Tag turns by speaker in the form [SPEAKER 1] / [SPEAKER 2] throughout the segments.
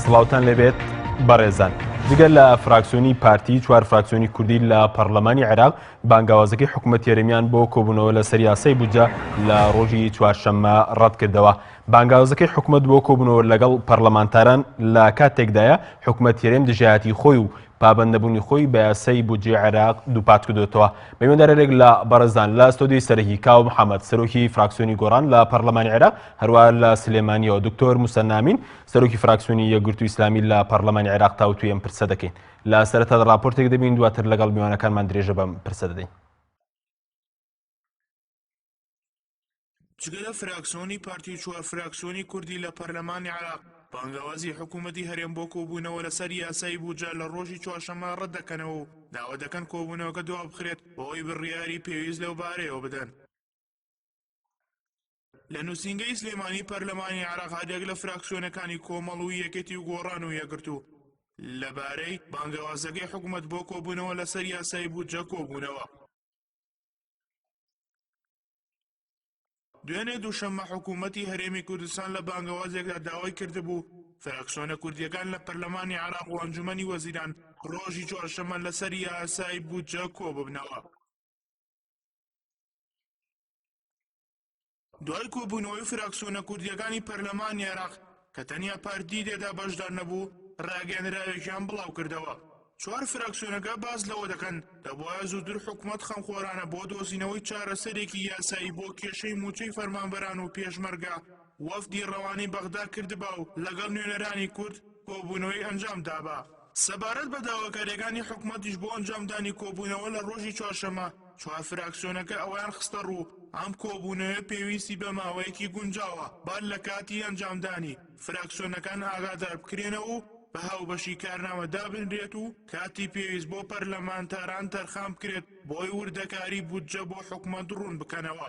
[SPEAKER 1] سڵاوتان لەبێت بەڕێزان. دیگە لە فراکسیۆنی پارتی چوار فراکسیۆنی کوردی لە پەرلەمانی عێراق بانگاوازەکەی حکوومەتی هەرێمیان بۆ کۆبوونەوە لەسەر یاسای بودجە لە ڕۆژی چوارشەممە ڕەت کردەوە. بانگاوازەکەی حکوومەت بۆ کۆبوونەوە لەگەڵ پەرلەمانتاران لە کاتێکدایە حکوومەتی هەرێم دژایەتی خۆی و پابەندەبوونی خۆی بە یاسای بودجەی عێراق دووپات کردوێتەوە. بەیوەندارێک لە بەڕێزان لە ستۆدیۆی سەرەکی کاو محەممەد سەرۆکی فراکسیۆنی گۆڕان لە پەرلەمانی عێراق، هەروەها لە سلێمانیەوە دکتۆر موسە نامین سەرۆکی فراکسیۆنی یەکگرتووی ئیسلامی لە پەرلەمانی عێراق تاوتوی ئەم پرسە دەکەین. لە سەرەتا راپۆرتێک دەبین، دواتر لەگەڵ میوانەکانمان درێژە بەم پرسە دەدەین.
[SPEAKER 2] جگە لە فراکسیۆنی پارتی چوار فراکسیۆنی کوردی لە پەرلەمانی عێراق بانگاوازی حکوومەتی هەرێم بۆ کۆبوونەوە لەسەر یاسای بودجە لە ڕۆژی چوارشەممە ڕەت دەکەنەوە و داوا دەکەن کۆبوونەوەکە دواب بخرێت بەهۆی بڕیاری پێویست لەو بارەیەوە بدەن. لە نووسینگەی سلێمانی پەرلەمانی عێراق هەردێک لە فراکسیۆنەکانی کۆمەڵ و یەکێتی و گۆڕان و یەکگرتوو لەبارەی بانگاوازەکەی حکوومەت بۆ کۆبوونەوە لەسەر یاسای بودجە کۆبوونەوە. دوێنێ دووشەممە حکوومەتی هەرێمی کوردستان لە بانگەوازێکدا داوای کردبوو فراکسیۆنە کوردیەکان لە پەرلەمانی عێراق و ئەنجومەنی وەزیران ڕۆژی چوارشەممە لەسەر یاسای بودجە کۆببنەوە. دوای کۆبوونەوەی فراکسیۆنە کوردیەکانی پەرلەمانی عێراق کە تەنیا پارتی تێدا بەشدار نەبوو، ڕاگەیەنراوێکیان بڵاو کردەوە. چوار فراکسیۆنەکە باس لەوە دەکەن دەبوایە زووتر حکوومەت خەمخۆرانە بۆ دۆزینەوەی چارەسەرێکی یاسایی بۆ کێشەی موچەی فەرمانبەران و پێشمەرگە وەفدی ڕەوانەی بەغدا کردبا و لەگەڵ نوێنەرانی کورد کۆبوونەوەی ئەنجام دابا. سەبارەت بە داواکاریەکانی حکوومەتیش بۆ ئەنجامدانی کۆبوونەوە لە ڕۆژی چوارشەممە چوار فراکسیۆنەکە ئەویان خستە ڕوو ئەم کۆبوونەوە پێویستی بە ماوەیەکی گونجاوە بار لە کاتی ئەنجامدانی فراکسیۆنەکان ئاگادار بکرێنەوە و بە هاوبەشی کارنامە دابنرێت و کاتی پێویست بۆ پەرلەمانتاران تەرخان بکرێت بۆی وردەکاری بودجە بۆ حکوومەت ڕوون بکەنەوە.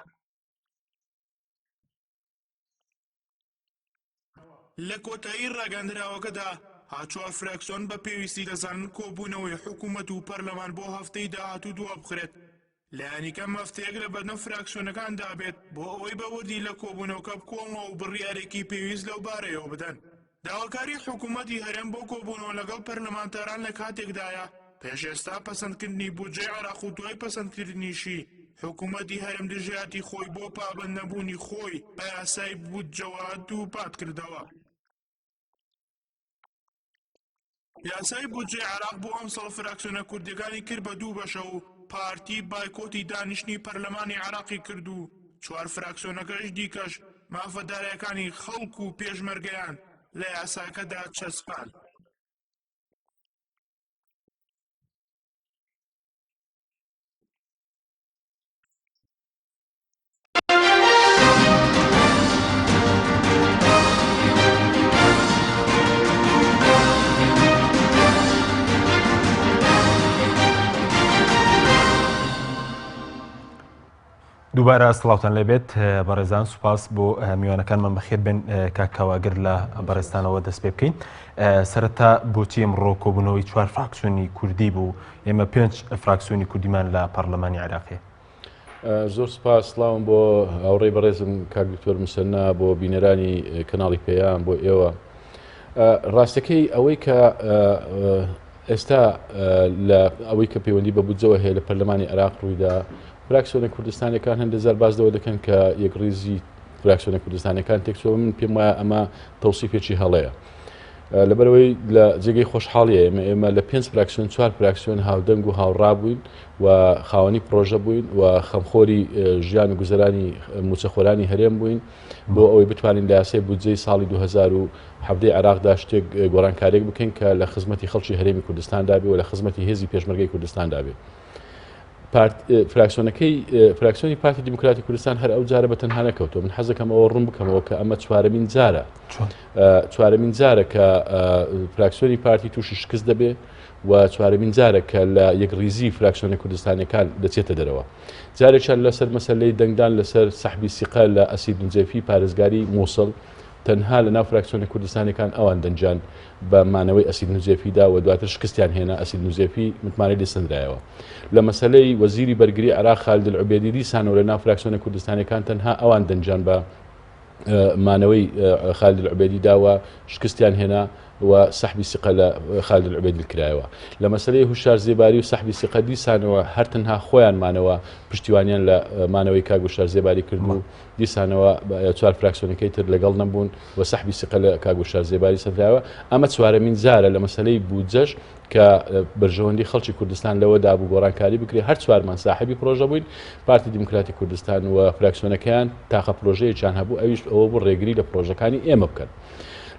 [SPEAKER 2] لە کۆتایی ڕاگەاندراوەکەدا هاچوار فراکسیۆن بە پێویستی دەزانن کۆبوونەوەی حکوومەت و پەرلەمان بۆ هەفتەی داهاتوو دووە بخرێت. لایەنیکەم هەفتەیەک لە بەردەم فراکسیۆنەکان دابێت بۆ ئەوەی بە وردی لە کۆبوونەوەکە بکۆڵنەوە و بڕیارێکی پێویست لەو بارەیەوە بدەن. داواکاری حکوومەتی هەرێم بۆ کۆبوونەوە لەگەڵ پەرلەمانتاران لە کاتێکدایە پێش ئێستا پەسەندکردنی بودجەی عێراق و دوای پەسەندکردنیشی حکوومەتی هەرێم دژایەتی خۆی بۆ پابەند نەبوونی خۆی بە یاسای بودجەوە دووپات کردەوە. یاسای بودجەی عێراق بۆ ئەم ساڵ فراکسیۆنە کوردیەکانی کرد بە دوو بەشە و پارتی بایکۆتی دانیشتنی پەرلەمانی عێراقی کرد و چوار فراکسیۆنەکەش دیکەش مافەدارەکانی خەڵک و پێشمەرگەیان لە یاساکەدا چەسپان.
[SPEAKER 1] دووبارە سڵاوتان لەبێت بەڕێزان، سوپاس بۆ میوانەکانمان بەخێر بن کاکاواگر لە بەڕێستانەوە دەست پێ بکەین. سەرەتا بۆچی ئەمڕۆ کۆبوونەوەی چوار فراکسیۆنی کوردی بوو؟ ئێمە 5 فراکسیۆنی کوردیمان لە پەرلەمانی عێراقی.
[SPEAKER 3] زۆر سپاس، سڵاوم بۆ هاوڕێی بەڕێزم کاک دکتۆر موسەنا، بۆ بینەرانی کەناڵی پێیان، بۆ ئێوە. ڕاستەکەی ئەوەی کە ئێستا لە ئەوەی کە پەیوەندی بە بودجەوە هەیە لە پەرلەمانی عێراق ڕوویدا، فراکسیۆنە کوردستانەکان هەندێک جار باس لەوە دەکەن کە یەکڕێزی فراکسیۆنە کوردستانەکان تێکچۆ من پێم وایە ئەمە تەوسیفێکی هەڵەیە. لەبەرەوەی لە جێگەی خۆشحاڵیە ئێمە لە 5 فراکسیۆن 4 فراکسیۆن هاودەنگ و هاوڕا بووین و خاوەنی پرۆژە بووین و خەمخۆری ژیان و گوزەرانی موچەخۆرانی هەرێم بووین بۆ ئەوەی بتوانین لە یاسای بودجەی ساڵی 2017 عێراقدا شتێک گۆڕانکاریێک بکەین کە لە خزمەتی خەڵکی هەرێمی کوردستاندا بێ و لە خزمەتی هێزی پێشمەرگەی کوردستاندا بێ. فراکسیۆنی پارتی دیموکراتی کوردستان هەر ئەو جارە بە تەنها نەکەوتەوە. من حەز دەکەم ئەوە ڕوون بکەمەوە کە ئەمە چوارەمین جارە کە فراکسیۆنی پارتی تووشی شکست دەبێ و چوارەمین جارە کە لە یەکڕیزی فراکسیۆنە کوردستانەکان دەچێتە دەرەوە. جارێکیان لەسەر مەسەلەی دەنگدان لەسەر سەحبی سیقە لە ئەسید نجەفی پارێزگاری مووسڵ تەنها لە ناو فراکسیۆنە کوردستانەکان ئەوان دەنجان بە مانەوەی ئەسید نوزێفیدا و دواتر شکستیان هێنا. ئەسید نوزێفی متمانەی لێسەندرایەوە. لە مەسەلەی وەزیری بەرگری عێراق خالد العوبێدی دیسانەوە لە ناو فراکسیۆنە کوردستانەکان تەنها ئەوان دەنجان بە مانەوەی خالد العوبێدی داوە شکستیان هێنا و سحبی سقە لە خالد العوبەیدی کراوە لە مەسەلەی هوشار زێباری و سحبی سقە دیسانەوە هەر تەنها خۆیانمانەوە پشتیوانیان لە مانەوەی کاک هوشار زێباری کرد و دیسانەوە چوار فراکسیۆنەکەی تر لەگەڵ نەبوون و سحبی سقە لە کاک هوشار زێباری سەدراوە ئەمە چوارەمین جارە لە مەسەلەی بودجەش کە بەرژەوەندی خەڵکی کوردستان لەوە دابوو گۆڕانکاری بکرێت هەر چوارمان ساحبی پرۆژە بووین پارتی دیموکراتی کوردستان و فراکسیۆنەکەیان تاقە پرۆژەیەکیان هەبوو ئەویش ئەوە بۆ ڕێگری لە پرۆژەکانی ئێمە بکەن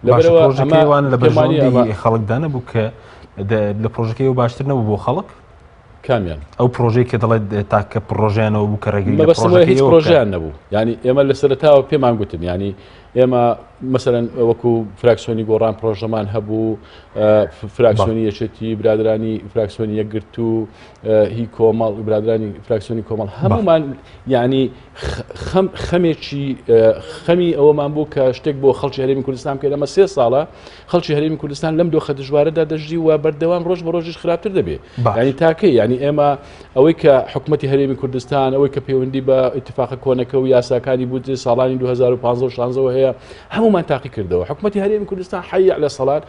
[SPEAKER 1] لەبەرەوەوان لە بەرژەوەندی خەڵکدا نەبوو کە لە پرۆژەکەی و باشتر نەبوو بۆ خەڵک
[SPEAKER 3] کامیان
[SPEAKER 1] ئەو پرۆژەی کە دەڵێت تاکە پرۆژیانەوە بوو کە ڕێگری
[SPEAKER 3] هیچ پرۆژیان نەبوو ینی ئێمە لە سەرتاوە پێمان گوتن ینی ئێمە مەسەرەن وەکو فراکسیۆنی گۆڕان پرۆژەمان هەبوو فراکسیۆنی یەکێتی برادرانی فراکسیۆنی یەکگرت و هی کۆمەڵ برادرانی فراکسیۆنی کۆمەڵ هەمومان ینی خەمی ئەوەمان بوو کە شتێک بۆ خەڵکی هەرێمی کوردستان بکەین ئەمە 3 ساڵە خەڵکی هەرێمی کوردستان لەم دۆخە دژوارەدا دەژی و بەردەوام ڕۆژ بە ڕۆژیش خراپتر دەبێت ینی تاکەی ینی ئێمە ئەوەی کە حکوومەتی هەرێمی کوردستان ئەوەی کە پەیوەندی بە ئیتفاقە کۆنەکە و یاساکانی بوو ساڵانی 2015 هەیە هەمومان تاقی کردەوە حکوومەتی هەرێمی کوردستان حەیە لە سەڵات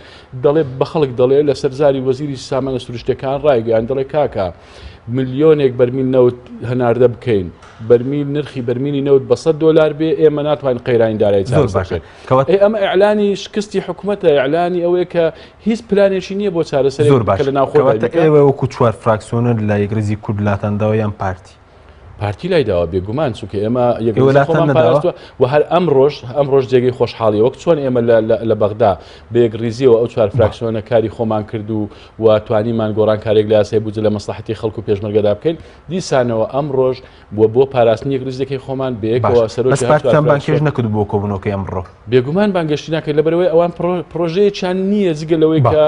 [SPEAKER 3] دەڵێ بە خەڵک دەڵێ لە سەرزاری وەزیری سامانە سروشتەکان ڕایگەیان دەڵێ کاکە ملیۆنێک بەرمیل نەوت هەناردە بکەین بەرمیل نرخی بەرمینی نەوت بە $100 بێ ئێمە ناتوانین قەیرانی دارایی چارەسەر ئەمە ئەعلانی شکستی حکوومەتە ئەعلانی ئەوەیە کە هیچ پلانێکی نییە بۆ چارەسەری لە ناوخۆوە
[SPEAKER 1] ئێوە وەکو چوار فراکسیۆنە لە یەکگرزی کوردلاتانداوە یان
[SPEAKER 3] پارتی لایداوە بێگومان چونکە ئێمە و هەر ئەم ڕۆژ جێگەی خۆشحاڵی وەک چۆن ئێمە لە بەغدا بەیەکریزیەوە ئەو چوار فراکسیۆنە کاری خۆمان کرد و توانیمان گۆڕانکارێک لە یاسای بوجە لە مەسلحەتی خەڵک و پێشمەرگەدا بکەین دیسانەوە ئەم ڕۆژ بۆ پاراستنی یەکریزیەکەی خۆمان بەیەکەوە
[SPEAKER 1] سەرۆکیان بانکێش نەکرد بۆ کۆبوونەوەی ئەمڕۆ
[SPEAKER 3] بێگومان بانگەشتی ناکەین لەبەرەوەی ئەوان پرۆژەیەکیان نییە جگە لەوەی کە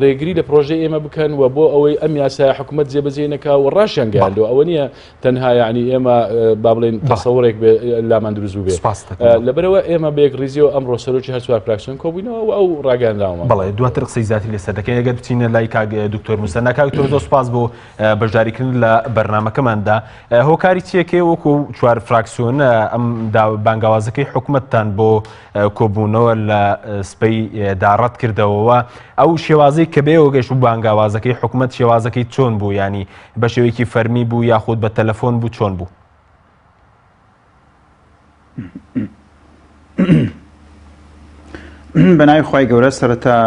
[SPEAKER 3] ڕێگری لە پرۆژەی ئێمە بکەن و بۆ ئەوەی ئەم یاسای حکوومەت جێبەجێ نەکا و ڕاشیان گەیاندەوە ئەوە نییە تەنها ینی ئێمە با بڵێن تەسەوڕێک لامان دروست بێ لەبەرەوە ئێمە بەیەک ڕیزیەوە ئەمڕۆ سەرۆکی هەر چوار فراکسیۆن کۆبووینەوە و ئەو ڕاگەاندراوە
[SPEAKER 1] بەڵێ دواتر قسەی زیاتر لەسەر دەکەین ئەگەر بچینە لای کاک دکتۆر موسە کاک دکتۆر زۆر سوپاس بۆ بەشداریکردن لە بەرنامەکەماندا هۆکاری چیەکەی وەکو چوار فراکسیۆن ئەم بانگاوازەکەی حکوومەتتان بۆ کۆبوونەوە لە سپەی داڕەت کردەوەوە ئەو شێوازەی کە بێەوە گەشت و بانگاوازەکەی حکوومەت شێوازەکەی چۆن بوو ینی بە شێوەیەکی فەرمی بوو یاخود بە تەلەفۆن بوو چۆن بوو
[SPEAKER 4] بەناوی خی گەورە سەرەتا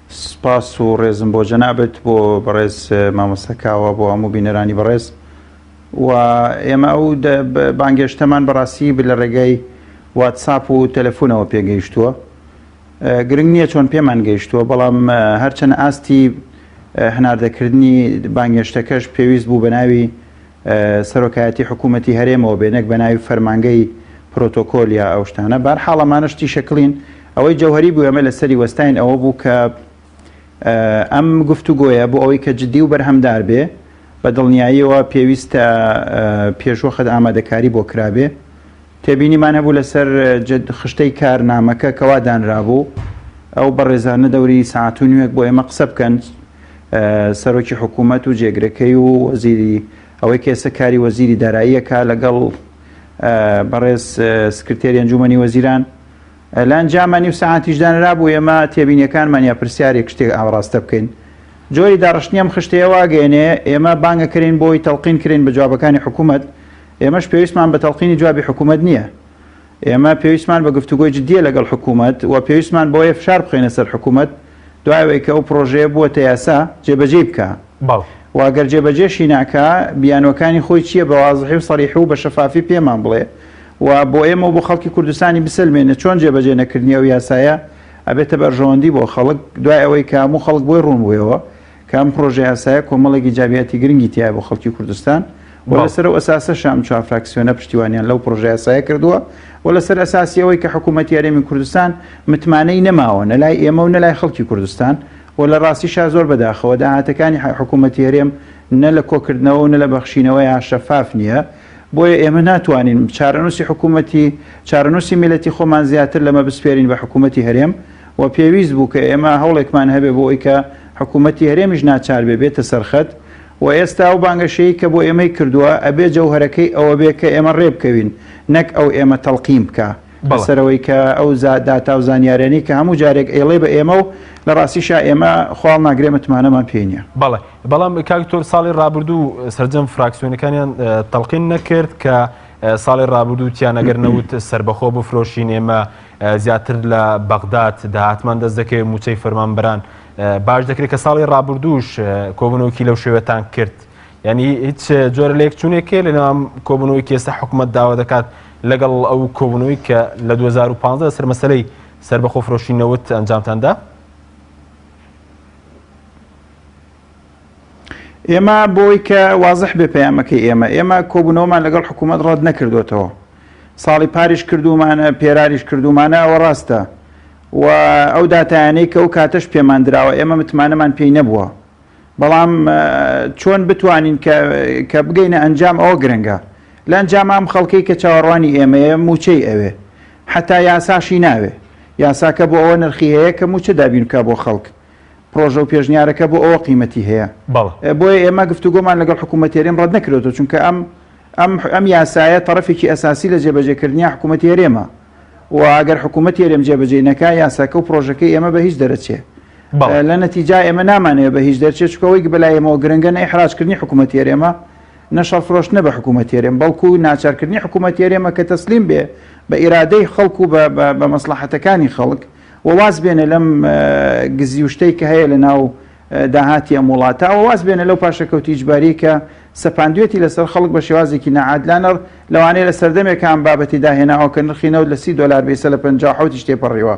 [SPEAKER 4] سپاس و ڕێزم بۆ جەنابێت بۆ بەڕێز مامۆستاکاوە بۆ هەموو بینەرانی بەڕێز و ئێمە ئەو بانگێشتەمان بەڕاستی لە ڕێگەی واتساپ و تەلەفۆنەوە پێگەیشتووە گرنگ نییە چۆن پێمان گەیشتووە بەڵام هەرچەند ئاستی هەناردەکردنی بانگێشتەکەش پێویست بوو بە ناوی سەرۆکایەتی حکوومەتی هەرێمەوە بێنێک بە ناوی فەرمانگەی پرۆتۆکۆل یا ئەو شتانە بەرحاڵەمانشتی شەکلین ئەوەی جەوهری بوو ئەمە لەسەری وەستاین ئەوە بوو کە ئەم گفتوگۆیە بۆ ئەوەی کە جددی و بەرهەمدار بێ بە دڵنیاییەوە پێویستە پێشوەخت ئامادەکاری بۆ کرابێ تێبینیمان هەبوو لەسەر خشتەی کارنامەکە کەوا دانرابوو ئەو بەڕێزانە دەوری ساعت و نوێک بۆ ئێمە قسە بکەن سەرۆکی حکوومەت و جێگرەکەی و وەزیری ئەوەی کێسە کاری وەزیری داراییەکە لەگەڵ بەڕێز سکرتێری ئەنجومەنی وەزیران لە ئەنجامانی و ساعتیش دانرا بوو ئێمە تێبینیەکانمان یا پرسیارێک شتێک ئاڕاستە بکەین جۆری داڕشتنیەم خشتەیەوە گەێنێ ئێمە بانگەکردین بۆی تەڵقین کرین بە جوابەکانی حکوومەت ئێمەش پێویستمان بە تەڵقینی جوابی حکوومەت نییە ئێمە پێویستمان بە گفتوگۆی جددیە لەگەڵ حکوومەت و پێویستمان بۆیە فشار بخینە سەر حکوومەت دوایەوەی کە ئەو پرۆژەیە بووەتە یاسا جێبەجێ بکە واگەر جێبەجێشی ناکە بیانوەکانی خۆی چییە بە وازحی و سەریح و بە شەفافی پێمان بڵێ و بۆ ئێمە بۆ خەڵکی کوردستانی بسلمێنە چۆن جێبەجێ نەکردنی ئەو یاسایە ئەبێتە بەرژەوەندی بۆ خەڵک دوای ئەوەی کە هەموو خەڵک بۆی ڕوون بوویەوە کە ئەم پرۆژە یاسایە کۆمەڵێکی جابیەتی گرنگی تایە بۆ خەڵکی کوردستان و لەسەر ئەو ئەساسە شام چوار فراکسیۆنە پشتیوانیان لەو پرۆژە یاسایە کردووە و لەسەر ئەساسی ئەوەی کە حکوومەتی هەرێمی کوردستان متمانەی نەماوە نەلای ئێمە و نەلای خەڵکی کوردستان و لە ڕاستیشا زۆر بەداخەوە داهاتەکانی حکوومەتی هەرێم نە لە کۆکردنەوە و نە لە بەخشینەوە یا شەفاف نییە بۆیە ئێمە ناتوانین چارەنووسی حکوومەتی چارەنووسی میلەتی خۆمان زیاتر لەمە بسپێرین بە حکوومەتی هەرێم و پێویست بوو کە ئێمە هەوڵێکمان هەبێ بۆ ئەوەی کە حکوومەتی هەرێمیش ناچار بێتە سەرخەت و ئێستا ئەو بانگەشەیە کە بۆ ئێمەی کردووە ئەبێ جەوهرەکەی ئەوە بێ کە ئێمە ڕێ بکەوین نەک ئەو ئێمە تەڵقیم بکە لەسەرەوەی کە ئەو داتا و زانیارێنی کە هەموو جارێک ئێڵێ بە ئێمە و لە ڕاستیشا ئێمە خۆڵ ناگرێ متمانەمان پێ نییە.
[SPEAKER 1] بەڵێ بەڵام کاکتۆر ساڵی ڕابردوو سەرجەم فراکسیۆنەکانیان تەڵقین نەکرد کە ساڵی ڕابردوو تیان ئەگەر نەوت سربەخۆ بفرۆشین ئێمە زیاتر لە بەغداد داهاتمان دەست دەکەوێت موچەی فەرمانبەران باش دەکرێت کە ساڵی ڕابردووش کۆبنەوەکی لەو شێوەتان کرد. یعنی هیچ جۆرە لەیەکچوونێکێ لەناو کۆبنەوەی ئێستا حکوومەت داوا دەکات لەگەڵ ئەو کۆبنەوەی کە لە 2015 سەر مەسەلەی سربەخۆ فرۆشینەوت ئەنجامتاندا؟
[SPEAKER 4] ئێمە بۆی کە وازح بێ پەیامەکەی ئێمە کۆبوونەوەمان لەگەڵ حکوومەت ڕەت نەکردوێتەوە. ساڵی پاریش کردومانە پێراریش کردومانە ئەوە ڕاستە و ئەو داتایانەی کە ئەو کاتەش پێمان درراوە ئێمە متمانەمان پێی نەبووە. بەڵام چۆن بتوانین کە بگەینە ئەنجام ئەوە گرنگە. لە ئەنجام ئەم خەڵکەی کە چاوەڕوانی ئێمەیە موچەی ئەوێ حتا یاساشی ناوێ یاساکە بۆ ئەوە نرخی هەیە کە موچە دابینکە بۆ خەڵک پرۆژە و پێشنیارەکە بۆ ئەوە قیمەتی هەیە. بۆیە ئێمە گفتوگۆمان لەگەڵ حکوومەتێرێم ڕەت نەکرێتەوە چونکە ئەم یاسایە تەرەفێکی ئەساسی لە جێبەجێکردنی حکوومەتی هەرێمە و ئەگەر حکوومەت هەرێم جێبەجێ نەکا یاساکە و پرۆژەکەی ئێمە بە هیچ دەرەچێ. لە نەتیجا ئێمە نامانەیە بە هیچ دەرچێت چکەوەی بەلای ئێمەوە گرنگە نەیحراجکردنی حکوومەتی هەرێمە نەشەڵ فرۆشتنە بە حکوومەتی هەرێم بەڵکو ناچارکردنی حکوومەتی هەرێمە کە تەسلیم بێ بە ئیرادەی خەڵک و بە مەسلحەتەکانی خەڵک و واز بێنە لەم گزیوشتەی کە هەیە لە ناو داهاتی ئەم وڵاتە و واز بێنە لەو پاشەکەوتی ئیجباری کە سەپاندوێتی لەسەر خەڵک بە شێوازێکی نەعادلانە لەوانەیە لە سەردەمێکان بابەتی داهێناوە کە نرخی نەوت لە $30 بێسە لە 57 تێپەڕیوە.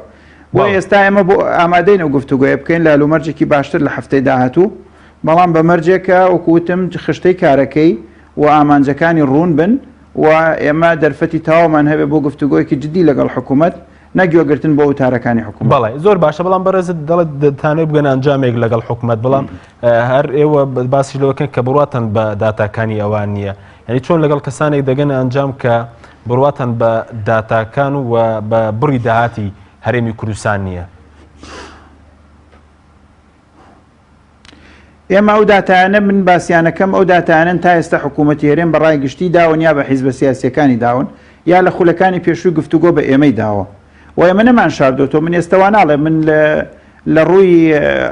[SPEAKER 4] بۆ ئێستا ئێمە بۆ ئامادەین و گفتوگۆیە بکەین لە لومەرجێکی باشتر لە هەفتەی داهاتوو بەڵام بە مەرجێکە وەکوتم خشتەی کارەکەی و ئامانجەکانی ڕوون بن و ئێمە دەرفەتی تاوامان هەبێ بۆ گفتوگۆیەکی جدی لەگەڵ حکوومەت نەگوێگرتن بۆ وتارەکانی حکوومەت.
[SPEAKER 1] بەڵێ زۆر باشە بەڵام بەڕێزت دەڵێت دەتانێت بگەن ئەنجامێک لەگەڵ حکوومەت بەڵام هەر ئێوە باسی لەوەکەن کە بڕاتن بە داتاکانی ئەوان نییە. یعنی چۆن لەگەڵ کەسانێک دەگەن ئەنجام کە بڕاتن بە داتاکان و بە بڕی داهاتی هەرێمی کوردستان نییە.
[SPEAKER 4] ئێمە ئەو داتایانە من باسییانەکەم ئەو داتایانن تا ئێستا حکوومەتی هەرێم بە ڕای گشتی داون یا بە حیزبە سیاسیەکانی داون یا لە خولەکانی پێشووی گفتوگۆ بە ئێمەی داوە و ئێمە نەمان شاردۆتەوە من ئێستاوا ناڵێ من لە ڕووی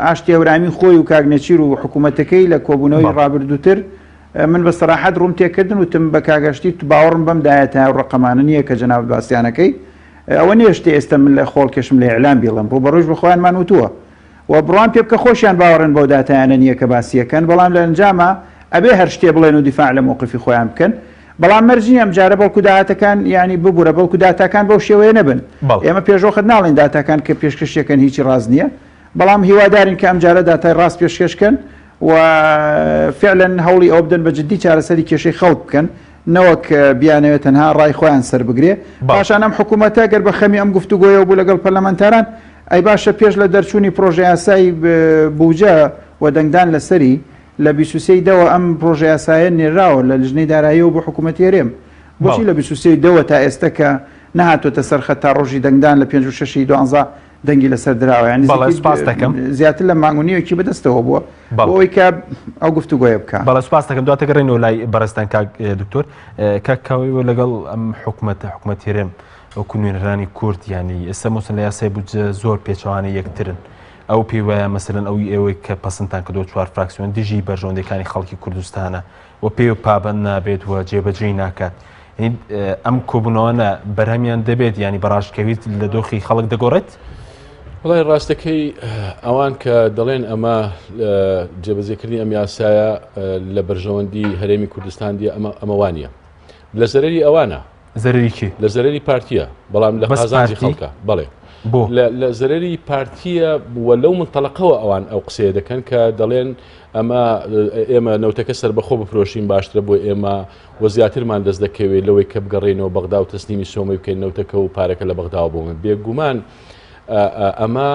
[SPEAKER 4] ئاشتی هەورامی خۆی و کاگنەچیر و حکوومەتەکەی لە کۆبوونەوەی ڕابردووتر من بە سەراحەت ڕوون تێکردن وتم بە کاگەشتی باوەڕم بەم دایەتە ڕقەمانە نییە کە جەناب باسییانەکەی ئەوە نێشتێ ئێستا من لە خۆڵ کێشم لە ئیعلام بڵم ڕوبەڕۆژ بە خۆیانمان وتووە و بڕوان پێ بکە خۆشیان باوەڕن بۆ داتایانە نییە کە باسیەکەن بەڵام لە ئەنجامە ئەبێ هەر شتێ بڵێن و دیفاع لە مووقفی خۆیان بکەن بەڵام مەرجی ئەم جارە بەڵکو داهاتەکان ینی ببوورە بەڵکو داتاکان بەو شێوەیە نەبن ئێمە پێشۆخت ناڵین داتاکان کە پێشکەشیەکەن هیچی ڕاز نییە بەڵام هیوادارین کە ئەم جارە داتای ڕاست پێشکەشکەن و فعلەن هەوڵی ئەو بدەن بە جددی چارەسەری کێشەی خەڵک بکەن نەوەک بیانەوێت تەنها ڕای خۆیان سەر بگرێ پاشان ئەم حکوومەتە گەر بە خەمی ئەم گفتوگۆیە بوو لەگەڵ پەرلەمانتاران ئەی باشە پێش لە دەرچوونی پرۆژە یاسایی بوجە و دەنگدان لەسەری لە 23 دەوە ئەم پرۆژە یاسایە نێراوە لە لژنەی داراییەوە بۆ حکوومەتی هەرێم بۆچی لە 23 دەوە تا ئێستا کە نەهاتۆتە سەرخەت تا ڕۆژی دەنگدان لە 56 دوانزە دەنگی لەسەر دراوە ینی زیاتر لە مانگونیەکی بەدەستەوە بووە بۆی کە ئەو گفتوگۆیە بکە.
[SPEAKER 1] بەڵە سوپاس دەکەم دواتە گەڕێنەوە لای بەڕێستان دکتۆر کاکاویەوە لەگەڵ ئەم حکوومەتی هەرێم وەکو نوێنەرانی کورد ینی ئێستا مۆسن لە یاسای بوجە زۆر پێچەوانە یەکترن ئەو پێی وایە مەسەرەن ئەوی ئێوەی کە پەسەندتان کردو 4 فراکسیۆن دژی بەرژەوەندەکانی خەڵکی کوردستانە و پێی و پابەند نابێت و جێبەجێی ناکات ئەم کۆبوونەوەە بەرهەمیان دەبێت ینی بەڕاشکەویت لە دۆخی خەڵک دەگۆڕێت؟
[SPEAKER 3] وڵای ڕاستەکەی ئەوان کە دەڵێن ئەمە جێبەجێکردنی ئەم یاسایە لە بەرژەوەندی هەرێمی کوردستان دیە ئەمەوانە لە زەرری ئەوانە
[SPEAKER 1] زەرریکی
[SPEAKER 3] لە زەرری پارتیە بەڵام لە قازانجی خەڵکە بەڵێ لە زەرری پارتیە وە لەو منتەڵقەوە ئەوان ئەو قسەیە دەکەن کە دەڵێن ئێمە نەوتەکە سربەخۆ بفرۆشین باشترە بۆ ئێمە وە زیاترمان دەست دەکەوێت لەوەی کە بگەڕێنەوە بەغدا و تەسلیمی سۆمەی بکەین نەوتەکە و پارەکە لە بەغداوە بۆ من بێگومان ئەمە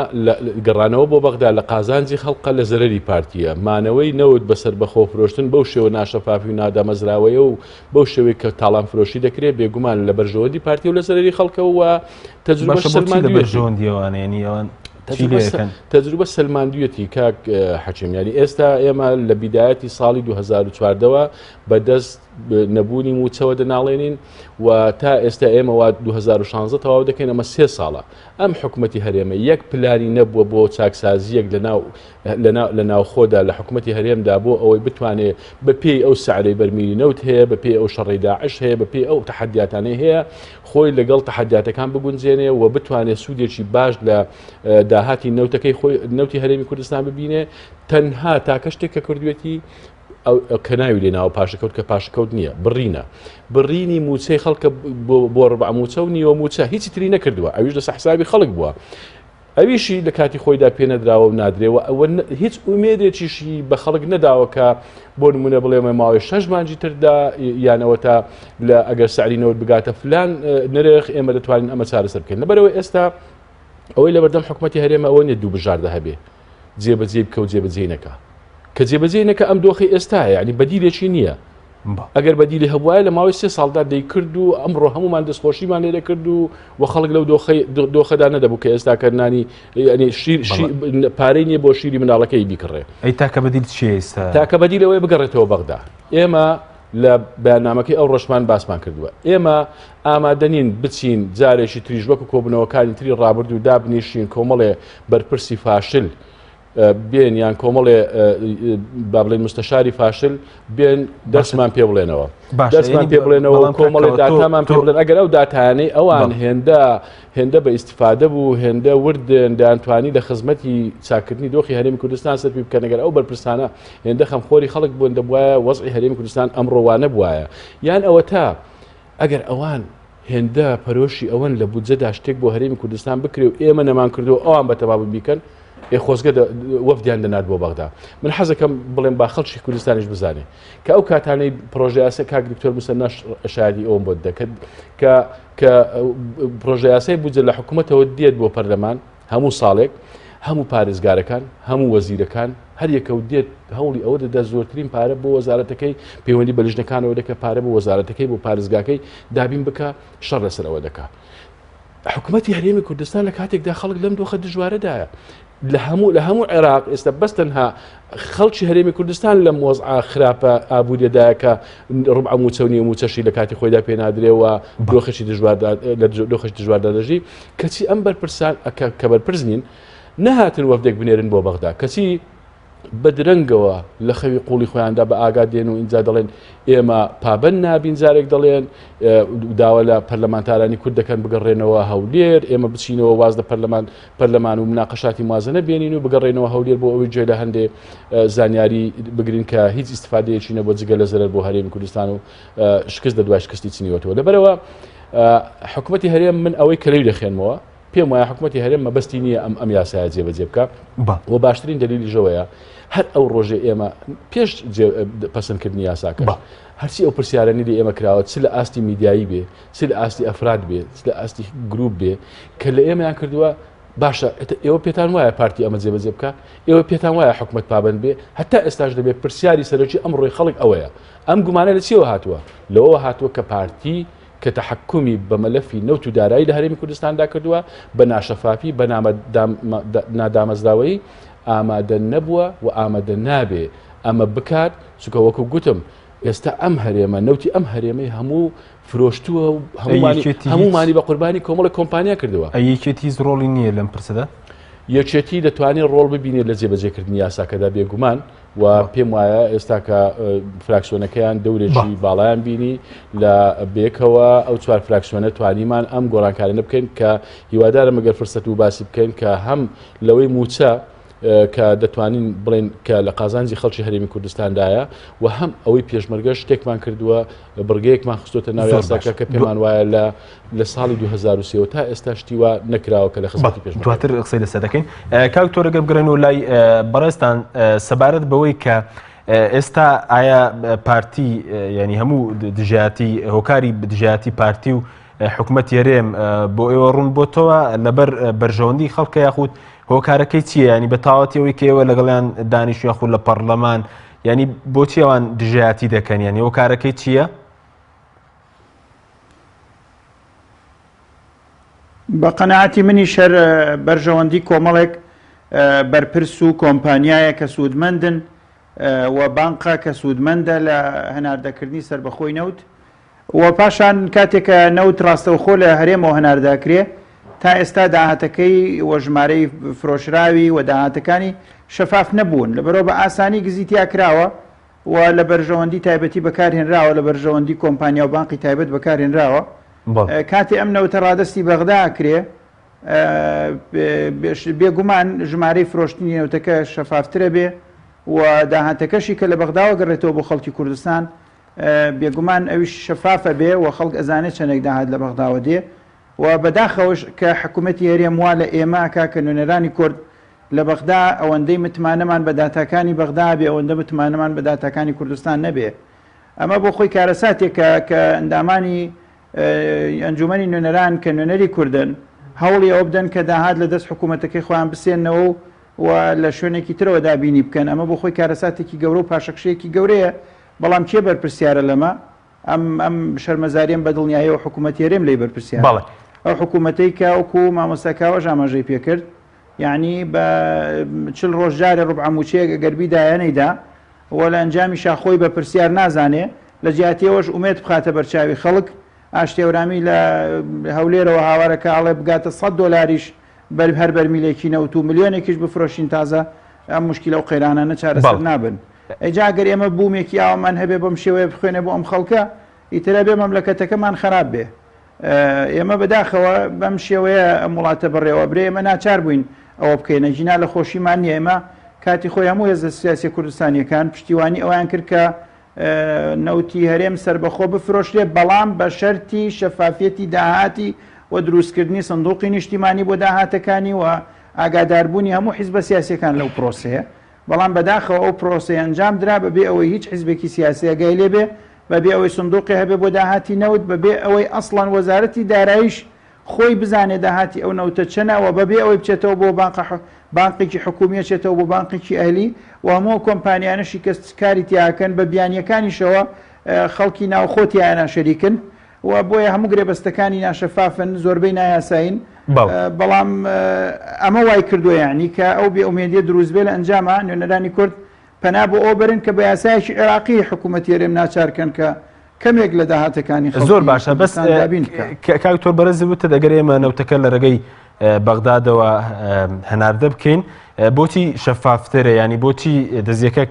[SPEAKER 3] گەڕانەوە بۆ بەغدا لە قازانجی خەڵقە لە زەرری پارتیە مانەوەی نەوت بەسەر بەخۆ فرۆشتن بەو شێوە ناشەفافی و نادامەزراوەیە و بەو شێوەی کە تاڵان فرۆشی دەکرێت بێگومان لە بەرژەوەندی پارتی و لە زەرری خەڵکەوە و تەجروبە سەلماندویەتی کاک حەچیم ینی ئێستا ئێمە لە بیدایەتی ساڵی 2014ەوە بەدەست نەبوونی موچەوە دەناڵێنین و تا ئێستا ئێمە وا 2016 تەواو دەکەین ئەمە 3 ساڵە ئەم حکوومەتی هەرێمە یەک پلانی نەبووە بۆ چاکسازیەک لە ناوخۆدا لە حکوومەتی هەرێمدا بۆ ئەوەی بتوانێت بە پێی ئەو سعرەی بەرمیلی نەوت هەیە بە پێی ئەو شەڕی داعش هەیە بە پێی ئەو تەحەدیاتانەی هەیە خۆی لەگەڵ تەحەدیاتەکان بگونجێنێ و بتوانێت سوودێکی باش لە داهاتی نەوتەکەی خۆی نەوتی هەرێمی کوردستان ببینێ تەنها تاکە شتێک کە کردوێتی کە ناوی لێ ناوە پاشەکەوت کە پاشەکەوت نییە بڕینی موچەی خەڵکە بۆ ڕبع موچە و نیوە موچە هیچی تری نەکردووە ئەویش لەسەر حسابی خەڵک بووە ئەویشی لە کاتی خۆیدا پێ نەدراوە و نادرێەوە ئەوە هیچ ئومێدێکیشی بە خەڵک نەداوە کە بۆ نمونە بڵێمە ماوەی 6 مانجی تردا یانەوە تا لە ئەگەر سعرینەوە بگاتە فلان نرخ ئێمە دەتوانین ئەمە چارەسەر بکەین لەبەرەوەی ئێستا ئەوەی لە بەردەم حکوومەتی هەرێمە ئەوە نیە دوو بژاردە هەبێ جێبەجێ بکە و جێبەجێ نەکە کە جێبەجێ نەکە ئەم دۆخی ئێستاە ینی بەدیلێکی نییە ئەگەر بەدیلی هەبوایە لە ماوەی 3 ساڵدا دەیکرد و ئەمڕۆ هەمومان دەستخۆشیمان لێرە کرد و خەڵک لەو دۆخەدا نەدەبوو کە ئێستا کردنانی پارەی نییە بۆ شیری مناڵەکەی بیکڕێ
[SPEAKER 1] ئەی تاکە بەدیل چی ئێستا
[SPEAKER 3] تاکە بەدیلەوەی بگەڕێتەوە بەغدا ئێمە لە بەیاننامەکەی ئەو ڕۆژمان باسمان کردووە ئێمە ئامادەنین بچین جارێکی تریژ وەکو کۆبنەوەکانی تری ڕابرد و دابنیشین کۆمەڵێ بەرپرسی فاشل بێن یان کۆمەڵێ با بڵێن مستەشاری فاشل بێن دەستمان پێ بڵێنەوە دەستمان پێ بڵێنەوە کۆمەڵی داتامان پێ بڵێن ئەگەر ئەو داتانەی ئەوان هێندە بە ئیسیفادە بوو هێندە وردن دەیانتوانی لە خزمەتی چاکردنی دۆخی هەرێمی کوردستان سەرپی بکەن ئەگەر ئەو بەرپرسانە هێندە خەمخۆری خەڵک بوون دەبوایە وەزعی هەرێمی کوردستان ئەمڕۆوانە بوایە یان ئەوە تا ئەگەر ئەوان هێندە پەرۆشی ئەوەن لە بودجەدا شتێک بۆ هەرێمی کوردستان بکرێ و ئێمە نەمان کردەوە ئەوان بەتەواو بیکەن خۆزگە وەفدیان دەنات بۆ بەغدا من حەزەکەم بڵێم با خەڵکی کوردستانیش بزانێ کە ئەو کاتانەی پرۆژه یاسا کاک دکتۆر موسەناش شایەتی ئەوم بۆ دەکەت کە پرۆژه یاسای بودجە لە حکوومەتەوە دێت بۆ پەرلەمان هەموو ساڵێک هەموو پارێزگارەکان هەموو وەزیرەکان هەر یەکە و دێت هەوڵی ئەوە دەدا زۆرترین پارە بۆ وەزارەتەکەی پەیوەندی بە لیژنەکانەوە دەکە پارە بۆ وەزارەتەکەی بۆ پارێزگاکەی دابین بکە شەڕ لەسەر ئەوە دەکا حکوومەتی هەرێمی کوردستان لە کاتێکدا خەڵک لەم دۆخە دژوارەدایە لە هەموو عێراق ئێستا بەستەنها خەڵکی هەرێمی کوردستان لە مۆزعا خراپە ئابوووریەدایە کە ڕبع موچەونی و موچەشی لە کاتی خۆیدا پێ نادرێەوە دۆخەشی دژواردا دەژی کەچی ئەم بەرپرسان کە بەرپرس نین نەهاتن وەفدێک بنێرن بۆ بەغدا کەچی بەدرەنگەوە لە خەوی قوڵی خۆیاندا بە ئاگا دێن و ئینجا دەڵێن ئێمە پابەن نابین جارێک دەڵێن داوا لە پەرلەمانتارانی کورد دەکەن بگەڕێنەوە هەولێر ئێمە بچینەوە واز لە پەرلەمان و مناقەشاتی موازنە بێنین و بگەڕێنەوە هەولێر بۆ ئەوەی گوێ لە هەندێ زانیاری بگرین کە هیچ ئیسیفادەیەکی نەبووە جگە لە زەرەر بۆ هەرێمی کوردستان و شکست لە دوای شکستی چنیوەتەوە لەبەرەوە حکوومەتی هەرێم من ئەوەی کەلەوی دەخێنمەوە پێم وایە حکوومەتی هەرێم مەبەستی نییە ئەم یاسایە جێبەجێ بکە و باشترین دلیلی ژەوەیە هەر ئەو ڕۆژێ ئێمە پێش پەسەندکردنی یاساکە هەرچی ئەو پرسیارانی لێ ئێمە کراوە چ لە ئاستی میدیایی بێ چ لە ئاستی ئەفراد بێ چ لە ئاستی گروپ بێ کە لە ئێمەیان کردووە باشە ئێوە پێتان وایە پارتی ئەمە جێبەجێ بکە ئێوە پێتان وایە حکوومەت پابەند بێ هەتا ئێستاش دەبێت پرسیاری سەرۆکی ئەم ڕۆی خەڵک ئەوەیە ئەم گومانە لە چیەوە هاتووە لەوە هاتووە کە پارتی کە تەحکومی بە مەلەفی نەوت و دارایی لە هەرێمی کوردستاندا کردووە بە ناشەفافی بە نادامەزراوەی ئامادە نەبووە و ئامادە نابێ ئەمە بکات چونکە وەکو گوتم ئێستا ئەم هەرێمە نەوتی ئەم هەرێمەی هەموو فرۆشتووە و هەمومانی بە قوربانی کۆمەڵی کۆمپانیا کردووە
[SPEAKER 1] ئەیەکێتی هیچ ڕۆڵی نییە لەم پرسەدا
[SPEAKER 3] یەکێتی دەتوانێت ڕۆڵ ببینێت لە جێبەجێکردنی یاساکەدا بێگومان و پێم وایە ئێستا کە فراکسیۆنەکەیان دەورێکی باڵایان بینی لە بێکەوە ئەو چوار فراکسیۆنە توانیمان ئەم گۆڕانکارانە بکەین کە هیوادارە مەگەر فرسەت و باسی بکەین کە هەم لەوەی موچە کە دەتوانین بڵێن کە لە قازانجی خەڵکی هەرێمی کوردستاندایە و هەم ئەوەی پێشمەرگە شتێکمان کردووە بڕگەیەکمان خستۆتە ناو یاساکە کە پێمان وایە لە ساڵی 2023 تا ئێستا شتیوە نەکراوە کە لە خزمەتی پێشمەرگە
[SPEAKER 1] دواتر قسەی لەسەر دەکەین کاک تۆرەگەر بگرن و لای بەڕێستان سەبارەت بەوەی کە ئێستا ئایا پارتی ینی هەموو دژایەتی هۆکاری دژایەتی پارتی و حکوومەتی هەرێم بۆ ئێوە ڕوون بۆتەوە لەبەر بەرژەوەندی خەڵکە یاخود هۆکارەکەی چییە ینی بە تاوەتیەوەی کێوە لەگەڵیان دانیش یاخود لە پەرلەمان ینی بۆچی ئەوان دژایەتی دەکەن ینی هۆکارەکەی چییە؟
[SPEAKER 4] بە قەنەعەتی منی شەر بەرژەوەندی کۆمەڵێک بەرپرس و کۆمپانیایە کە سوودمەندن و بانقا کە سوودمەندە لە هەناردەکردنی سربەخۆی نەوت و پاشان کاتێکە نەوت ڕاستەوخۆ لە هەرێمەوە هەنارداکرێ تا ئێستا داهاتەکەی وە ژمارەی فرۆشراوی و داهاتەکانی شەفاف نەبوون لەبەرەوە بە ئاسانی گزیتیا کراوە و لە بەرژەوەندی تایبەتی بەکارهێنراوە لە بەرژەوەندی کۆمپانیا و بانقی تایبەت بەکارهێنراوە کاتی ئەم نەوتە ڕادستی بەغدا کرێ بێگومان ژمارەی فرۆشتنی نەوتەکە شەفافترە بێ و داهاتەکەشی کە لە بەغداوە گەڕێتەوە بۆ خەڵکی کوردستان بێگومان ئەویش شەفافە بێ و خەڵک ئەزانێت چەندێک داهات لە بەغداوە دێ و بەداخەوەش کە حکوومەتی هەرێم وا لە ئێماکە کە نوێنەرانی کورد لە بەغدا ئەوەندەی متمانەمان بە داتاکانی بەغدا بێ ئەوەندە متمانەمان بە داتاکانی کوردستان نەبێ ئەمە بۆ خۆی کارەساتێکە کە ئەندامانی ئەنجومەنی نوێنەران کە نوێنەری کوردن هەوڵی ئەوە بدەن کە داهات لە دەست حکوومەتەکەی خۆیان بسێنەوە و لە شوێنێکی ترەوە دابینی بکەن ئەمە بۆ خۆی کارەساتێکی گەورە و پاشەکشەیەکی گەورەیە بەڵام کێ بەرپرسیارە لەمە ئەم شەرمەزاریان بە دڵنیاییەوە حکوومەتی هەرێم لێ بەرپرسیار ئەو حکوومەتەی کە وەکو مامۆستاکاوەژ ئاماژەی پێکرد یعنی بە 40 ڕۆژ جارێ ڕوبعموچەیەک گەربی دایانەیدا و لە ئەنجامی شاخۆی بە پرسیار نازانێ لە جیاتیەوەش ئومێد بخاتە بەرچاوی خەڵک ئاشتێورامی لە هەولێرەوە هاوارەکە ئاڵێ بگاتە $100 هەر بەرمیلێکی نەوت و ملیۆنێکیش بفرۆشین تازە ئەم مشکلە و قەیرانانە چارەسەر نابن ئەجاگەر ئێمە بوومێکی ئاومان هەبێ بەم شێوەیە بخوێنێ بۆ ئەم خەڵکە ئیترە بێ مەملەکەتەکەمان خراپ بێ ئێمە بەداخەوە بەم شێوەیە ئەم وڵاتە بڕێوە برێ ئێمە ناچار بووین ئەوە بکەینە ژینا لە خۆشیمان نیە ئێمە کاتی خۆی هەموو هێزە سیاسی کوردستانیەکان پشتیوانی ئەویان کرد کە نەوتی هەرێم سربەخۆ بفرۆشرێ بەڵام بە شەرتی شەفافیەتی داهاتی و دروستکردنی سندوقی نیشتیمانی بۆ داهاتەکانی و ئاگاداربوونی هەموو حیزبە سیاسیەکان لەو پرۆسەیە بەڵام بەداخەوە ئەو پرۆسەی ئەنجام درا بەبێ ئەوەی هیچ حیزبێکی سیاسی ئەگای لێبێ بەبێ ئەوەی سندوقی هەبێ بۆ داهاتی نەوت بەبێ ئەوەی ئەسڵەن وەزارەتی داراییش خۆی بزانێ داهاتی ئەو نەوتە چەنەوە بەبێ ئەوەی بچێتەوە بۆ بانقێکی حکومیە چێتەوە بۆ بانقێکی ئەهلی و هەموو کۆمپانیانەشی کە کاری تیاکەن بە بیانیەکانیشەوە خەڵکی ناوخۆتیانە شەریکن و بۆیە هەموو گرێبەستەکانی ناشەفافن زۆربەی نایاساین بەڵام ئەمە وای کردووە یعنی کە ئەو بێ ئومێدیە دروست بێ لە ئەنجامە نوێنەرانی کورد پەنا بۆ ئەو بەرن کە بە یاسایەکی عێراقی حکوومەتی هەرێم ناچارکەن کە کەمێک لە داهاتەکانی
[SPEAKER 1] زۆر باشە بەس کاکتۆر بەرز وتە دەگەر ئێمە نەوتەکە لە ڕێگەی بەغدادەوە هەناردە بکەین بۆچی شەفافترە ینی بۆچی دەزیەکە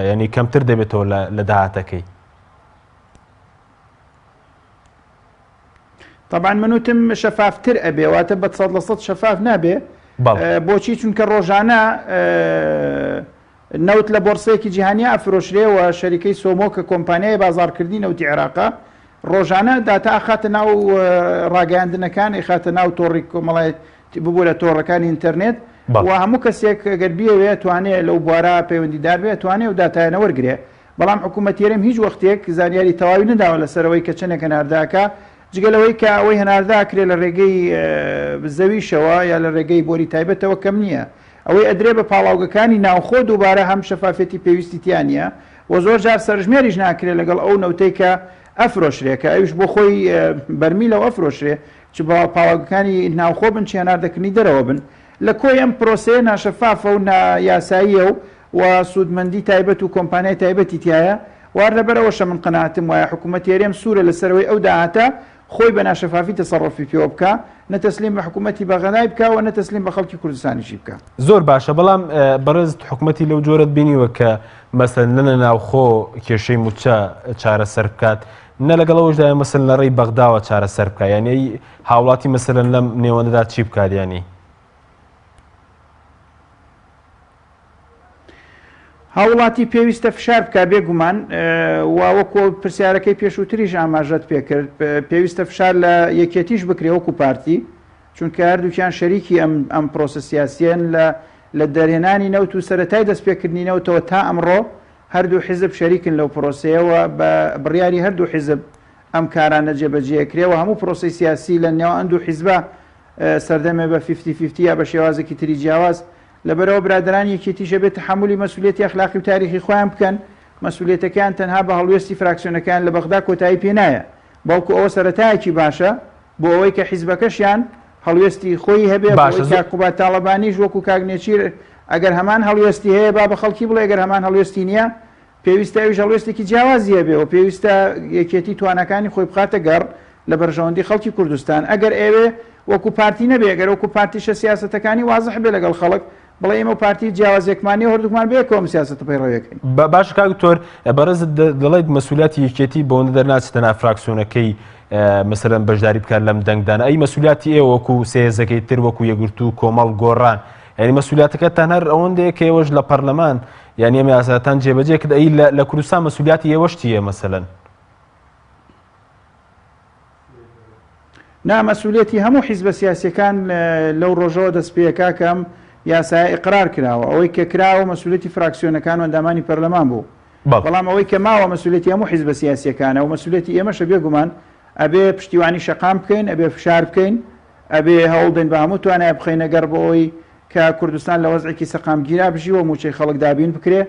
[SPEAKER 1] ینی کەمتر دەبێتەوە لە داهاتەکەی
[SPEAKER 4] طبعا منوتم شەفافتر ئەبێ واتە بە 100% شەفاف نابێ بۆچی چونکە ڕۆژانە نەوت لە بۆرسەیەکی جیهانی ئەفرۆشرێ و شەریکەی سۆمۆ کە کۆمپانیای بازارکردنی نەوتی عێراقا ڕۆژانە داتا ئاخاتە ناو ڕاگەاندنەکان ئەخاتە ناو تۆڕی کۆمەڵایەت ببوو لە تۆڕەکانی ئینتەرنێت و هەموو کەسێک گەربیەوێ توانێت لەو بوارە پەیوەندیدار بێت توانێت و داتایانە وەرگێ بەڵام حکوومەتی هەرێم هیچ وەختێک زانیاری تەواوی نەداوە لەسەرەوەی کە چەندێک هەنارداکە جگەلەوەی کە ئەوەی هەنارداکرێت لە ڕێگەی زەویشەوە یا لە ڕێگەی بۆری تایبەتەوە کەم نییە ئەوەی ئەدرێ بە پاڵاوگەکانی ناوخۆ دووبارە هەم شەفافەتی پێویستی تیانە و زۆر جار سەرژمێریش ناکرێت لەگەڵ ئەو نەوتەی کە ئەفرۆشرێکە ئەوش بۆ خۆی بەرمیلەوە ئەفرۆشرێ چ بە پاڵاوگەکانی ناوخۆ بن چی هەناردەکردنی دەرەوە بن لە کۆی ئەم پرۆسەیە ناشەفافە و یاساییە و سوودمەندی تایبەت و کۆمپانیای تایبەتی تایە وار لەبەرەوەشە من قەناعەتم وایە حکوومەتی هەرێم سوورە لەسەرەوەی ئەو داهاتە خۆی بە ناشەفافی تەسەڕۆفی پێوە بکە نەتەسلیم بە حکوومەتی بەغدای بکە و نەتەسلیم بە خەڵکی کوردستانیشی بکە
[SPEAKER 1] زۆر باشە بەڵام بەڕێز حکوومەتی لەو جۆرەت بینیوە کە مەسەن لەنە ناوخۆ کێشەی موچە چارەسەر بکات نە لەگەڵەوەشدای مەسەن لە ڕێی بەغداوە چارەسەر بکە یعنی هاوڵاتی مەسەلەن لەم نێوەندەدا چی بکات ینی
[SPEAKER 4] هاوڵاتی پێویستە فشار بکە بێگومان وەکو پرسیارەکەی پێشووتریش ئاماژەت پێکرد پێویستە فشار لە یەکێتیش بکرێ وەکو پارتی چونکە هەردووکیان شەریکی ئەم پرۆسە سیاسیەن لە دەرهێنانی نەوت و سەرەتای دەستپێکردنی نەوتەوە تا ئەمڕۆ هەردوو حیزب شەریکن لەو پرۆسەیەوە بە بڕیاری هەردوو حیزب ئەم کارانە جێبەجێکرێەوە هەموو پرۆسی سیاسی لە نێو ئەندوو حیزبە سەردەمێ بە 50-50 یا بە شێوازێکی تری جیاواز لەبەرەوە برادرانی یەکێتیشە بێت تحملی مەسئولیەتی ئەخلاقی و تاریخی خۆیان بکەن مەسئولیەتەکان تەنها بە هەڵوێستی فراکسیۆنەکان لە بەغدا کۆتایی پێ نایە بەڵکو ئەوە سەرەتایەکی باشە بۆ ئەوەی کە حیزبەکەشیان هەڵوێستی خۆی هەبێ باشە قوبات تاڵەبانیش وەکو کاگنێچیر ئەگەر هەمان هەڵوێستی هەیە با بە خەڵکی بڵێ ئەگەر هەمان هەڵوێستی نییە پێویستە ئەویش هەڵوێستێکی جیاوازی هەبێ و پێویستە یەکێتی توانەکانی خۆی بخاتە گەڕ لە بەرژەوەندی خەڵکی کوردستان ئەگەر ئێوێ وەکو پارتی نەبێ ئەگەر وەکو پارتیشە سیاسەتەکانی وازح بێ لەگەڵ خەڵک بڵێ ئێمە پارتی جیاوازێکمانی هەردووکمان بەیەکەوە سیاسەتە پەیڕەویەکەین.
[SPEAKER 1] باش کاکتۆر بەڕێزت دەڵێت مەسئولیەتی یەکێتی بۆەوەندە دەرناچێتە ناو فراکسیۆنەکەی مەسەلەن بەشداری بکات لەم دەنگدانە ئەی مەسئولیەتی ئێوە وەکو سێزەکەی تر وەکو یەکگرتوو کۆمەڵ گۆڕان یعنی مەسئولیەتەکەتان هەر ئەوەندەیە کە ئێوەش لە پەرلەمان یعنی ئەمە یاساتان جێبەجێ کرد ئەی لە کوردستان مەسئولیەتی ئێوەش چییە مەسەلەن؟
[SPEAKER 4] نامەسئولێتی هەموو حیزبە سیاسیەکان لەو ڕۆژەوە دەست پێکا کەم یاسای ئیقرار کراوە ئەوەی کە کراوە مەسئولێتی فراکسیۆنەکان و ئەندامانی پەرلەمان بوو بەڵام ئەوەی کە ماوە مەسئولێتی هەموو حیزبە سیاسیەکانە و مەسئولێتی ئێمەشە بێگومان ئەبێ پشتیوانی شەقام بکەین ئەبێ فشار بکەین ئەبێ هەوڵدەین بە هەموو توانای بخەینە گەڕ بۆ ئەوەی کە کوردستان لە وەزعێکی سەقامگیرا بژیوە موچەی خەڵک دابین بکرێ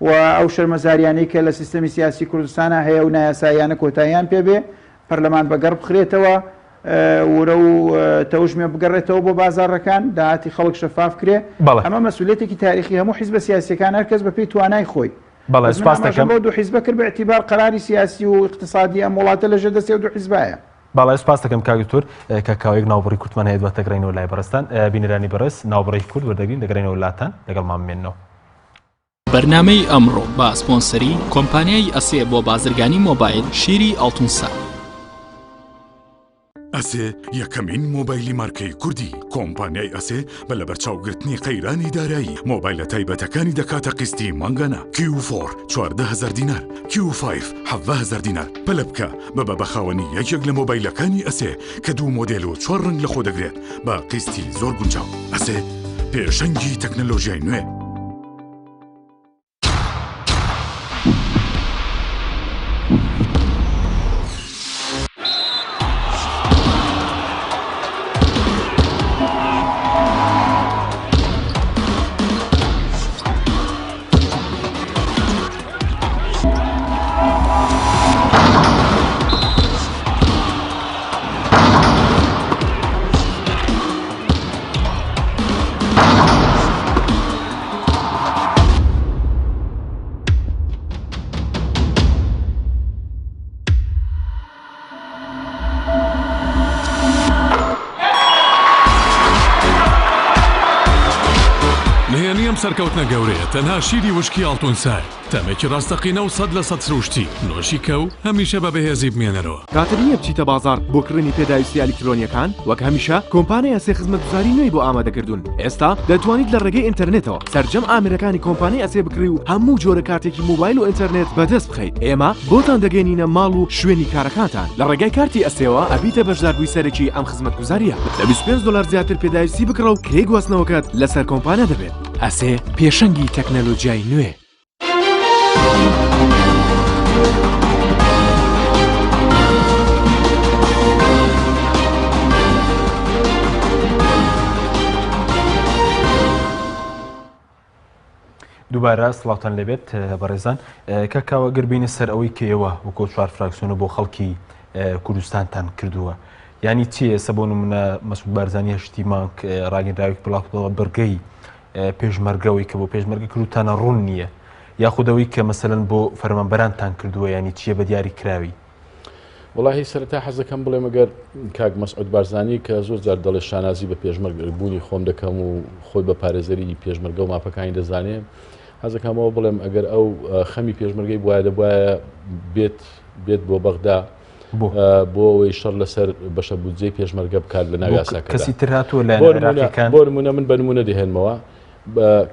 [SPEAKER 4] و ئەو شەرمەزاریانەی کە لە سیستەمی سیاسی کوردستانە هەیە و نایاساییانە کۆتاییان پێبێ پەرلەمان بەگەڕ بخرێتەوە وەرە و تەوژمێ بگەڕێتەوە بۆ بازاڕەکان داهاتی خەڵک شەفاف کرێ ئەمە مەسئولێتێکی تاریخی هەموو حیزبە سیاسیەکان هەر کەس بەپێی توانای خۆی بۆ دوو حیزبە کرد بە اعتیبار قەراری سیاسی و اقتصادی ئەم وڵاتە لەژێر دەستێ و دوو حیزبایە.
[SPEAKER 1] باڵای سپاس دەکەم کاکتۆر کە کاوەیەک ناوبڕی کورتمان هەیە دواتە گەڕێنەوە لای بەڕستان بینەرانی بەڕێز ناوبڕی کورد وەردەگرین دەگەڕێنەوە وڵاتان لەگەڵمان بمێنەوە.
[SPEAKER 5] بەرنامەی ئەمڕۆ بە سپۆنسەری کۆمپانیای ئەسێ بۆ بازرگانی مۆبایل شیری ئەڵتونسا.
[SPEAKER 6] ئەسێ یەکەمین مۆبایلی مارکەی کوردی کۆمپانیای ئەسێ بە لە بەرچاوگرتنی قەیرانی دارایی مۆبایلە تایبەتەکانی دەکاتە قستی مانگانە Q4 14,000 دینار Q5 17,000 دینار پەلە بکە بە بەخاوەنی یەکێک لە مۆبایلەکانی ئەسێ کە دوو مۆدێل و 4 ڕنگ لە خۆ دەگرێت بە قستی زۆر گونجاو ئەسێ پێشەنگی تەکنەلۆژیای نوێ.
[SPEAKER 7] سەرکەوتنە گەورەیە تەنها شیری وشکی ئەڵتونسای تەمێکی ڕاستەقینە و 100% سروشتی نۆشی کەو هەمیشە بە بەهێزی بمێنەرەوە.
[SPEAKER 8] کاتە نییە بچیتە بازار بۆ کڕینی پێداویستی ئەلکترۆنیەکان وەک هەمیشە کۆمپانیای ئەسێ خزمەتگوزاری نوێی بۆ ئامادەکردوون. ئێستا دەتوانیت لە ڕێگەی ئینتەرنێتەوە سەرجەم ئامێرەکانی کۆمپانیای ئەسێ بکڕی و هەموو جۆرە کارتێکی موبایل و ئینتەرنێت بەدەست بخەیت. ئێمە بۆتان دەگەێنینە ماڵ و شوێنی کارەکانتان لە ڕێگای کارتی ئەسێەوە ئەبیتە بەشداربووی سەرەکی ئەم خزمەتگوزاریە. لە $25 زیاتر پێداویستی بکڕە و کرێ گواستنەوەکەت لەسەر کۆمپانیا دەبێت. ئەسێ پێشەنگی تەکنەلۆژیای نوێ.
[SPEAKER 1] دووبارە سڵاوتان لەبێت بەڕێزان کە کاوە گربینە سەر ئەوەی کەەوە وەکۆ 4 فراکسیۆنە بۆ خەڵکی کوردستانتان کردووە ینی چیە سە بۆ نمونە مەسعود بارزانی هەشتی مانک ڕاگەندراوێک بڵاوەوە بەرگەی پێشمەرگەوەی کە بۆ پێشمەرگە کردوتانە ڕوون نییە یاخودەوەی کە مەسەلەن بۆ فەرمانبەرانتان کردووە ینی چییە بە دیاری کراوی.
[SPEAKER 3] وڵاهی سەرەتا حەزەکەم بڵێم ئەگەر کاک مەسعود بارزانی کە زۆر جار دەڵێ شانازی بە پێشمەرگبوونی خۆم دەکەم و خۆی بە پارێزەری پێشمەرگە و ماپەکانی دەزانێ حەزەکەمەوە بڵێم ئەگەر ئەو خەمی پێشمەرگەی وایە دەبواە بێت بۆ بەغدا بۆ ئەوەی شەڕ لەسەر بەشە بودجەی پێشمەرگە بکات لە ناو یاساکە
[SPEAKER 1] کەسی تر هاتووە لە عێراقیەکان
[SPEAKER 3] بۆ نمونە من بە نمونە دەهێنمەوە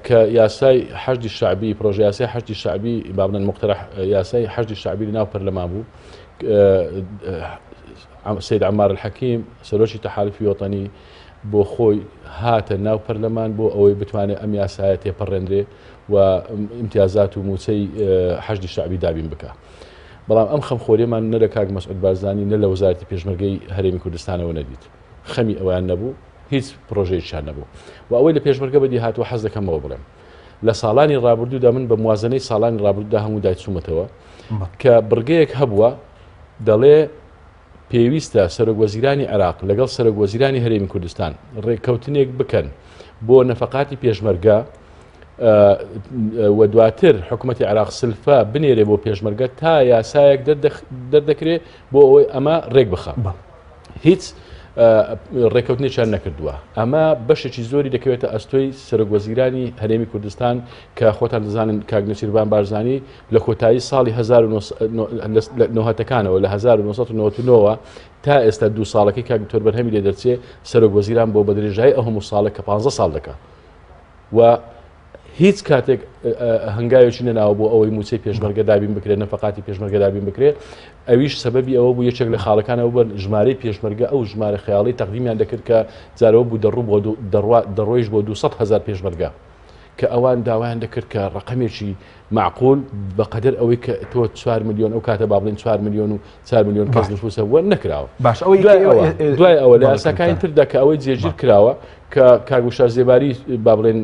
[SPEAKER 3] کە یاسای حەشتی شعبی پرۆژە یاسای حەشتی شعبی بابنەن مقتەرح یاسای حەشتی شعبی لەناو پەرلەمان بوو سید عمار الحەکیم سەرۆکی تەحالفی وەتەنی بۆ خۆی هاتە ناو پەرلەمان بۆ ئەوەی بتوانێت ئەم یاسایە تێپەڕێنرێ و امتیازات و موچەی حەشتی شعبی دابین بکە. بەڵام ئەم خەمخۆریەمان نە لە کاک مەسعود بارزانی نە لە وەزارەتی پێشمەرگەی هەرێمی کوردستانەوە نەدیت خەمی ئەویان نەبوو هیچ پرۆژەیەکیان نەبوو و ئەوەی لە پێشمەرگە بەدی هاتووە حەز دەکەمەوە بڵێم لە ساڵانی ڕابردوودا من بە موازنەی ساڵانی ڕابردوودا هەموو دایچوومەتەوە کە بڕگەیەک هەبووە دەڵێ پێویستە سەرۆکوەزیرانی عێراق لەگەڵ سەرۆکوەزیرانی هەرێمی کوردستان ڕێککەوتنێک بکەن بۆ نەفەقاتی پێشمەرگە و دواتر حکوومەتی عراق سلفا بنێرێ بۆ پێشمەرگە تا یاسایەک دەردەکرێت بۆ ئەوەی ئەمە ڕێک بخە هیچ ڕێکەوتنێکیان نەکردووە ئەمە بەشێکی زۆری دەکەوێتە ئەستۆی سەرۆکوەزیرانی هەرێمی کوردستان کە خۆتان دەزانن کاک نەسیروان بارزانی لە کۆتایی ساڵی 1990ەکانەوە لە 1999ەوە تا ئێستا 2 ساڵەکەی کاک دکتۆر بەرهەمی لێ دەرچێ سەرۆکوەزیران بۆ بە درێژایی ئەو هەموو ساڵە کە 15 ساڵ دەکات و هیچ کاتێک هەنگاوێکی نەناوە بۆ ئەوەی موچەی پێشمەرگە دابین بکرێت نەفقاتی پێشمەرگە دابین بکرێت ئەویش سەبەبی ئەوە بوو یەکێک لە خاڵەکانەوە بە ژمارەی پێشمەرگە ئەو ژمارە خەیاڵی تەقدیمیان دەکرد کە جارەوە بوو دەڕۆیش بۆ 200,000 پێشمەرگە کە ئەوان داوایان دەکرد کە ڕقمێکی معقول بەقەدر ئەوەی کە تۆ 4 میلیۆن ئەو کاتە با بڵێن 4 میلیۆن و 4 میلیۆن کەس نفوسە وە نەکراوە
[SPEAKER 1] باش
[SPEAKER 3] دوای ئەوە لە یاساکانی تردا کە ئەوەی جێگیر کراوە کە کاگوشار زێباری با بڵێن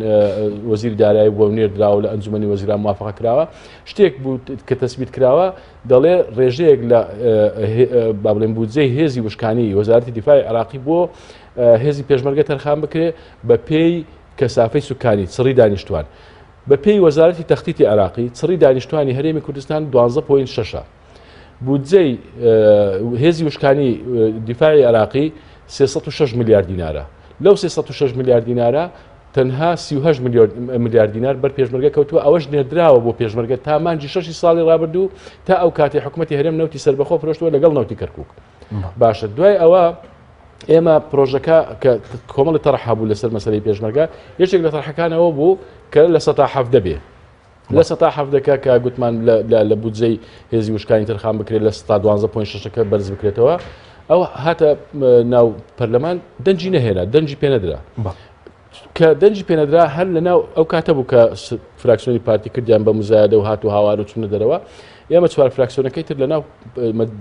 [SPEAKER 3] وەزیری دارایی بۆ نێردراوە لە ئەنجومەنی وەزیران موافقە کراوە شتێک بوو کە تەسبیت کراوە دەڵێ ڕێژەیەک لە با بڵێن بودجەی هێزی وشکانی وەزارەتی دیفاعی عراقی بۆ هێزی پێشمەرگە تەرخان بکرێ بە پێی کەسافەی سوکانی چڕی دانیشتوان بە پێی وەزارەتی تەختیتی عراقی چڕی دانیشتوانی هەرێمی کوردستان 12.6 بودجەی هێزی وشکانی دیفاعی عراقی 306 میلیارد دینارە لەو 306 میلیارد دینارە تەنها 38 میلیارد دینار بەر پێشمەرگە کەوتووە ئەوەش نێردراوە بۆ پێشمەرگە تا مانجی 6 ساڵی ڕابردوو تا ئەو کاتی حکوومەتی هەرێم نەوتی سەربەخۆ فرۆشتووە لەگەڵ نەوتی کەرکووک باشە دوای ئەوە ئێمە پرۆژەکە کە کۆمەڵی تەڕەح بوو لەسەر مەسەلەی پێشمەرگە یەکێک لە تەڕحەکانەوە بوو کە لە 17 بێ لە 17 کە گوتمان لە بودجەی هێزی وشکانی تەرخان بکرێت لە 12.6 بەرز بکرێتەوە ئەو هاتە ناو پەرلەمان دەنجی نەهێنا دەنجی پێنەدرا کە دەنجی پێنەدرا هەر لە ناو ئەو کاتە بوو کە فراکسیۆنی پارتی کردیان بە مزایدە و هات و هاوار و چونە دەرەوە ئێمە 4 فراکسیۆنەکەی تر لە ناو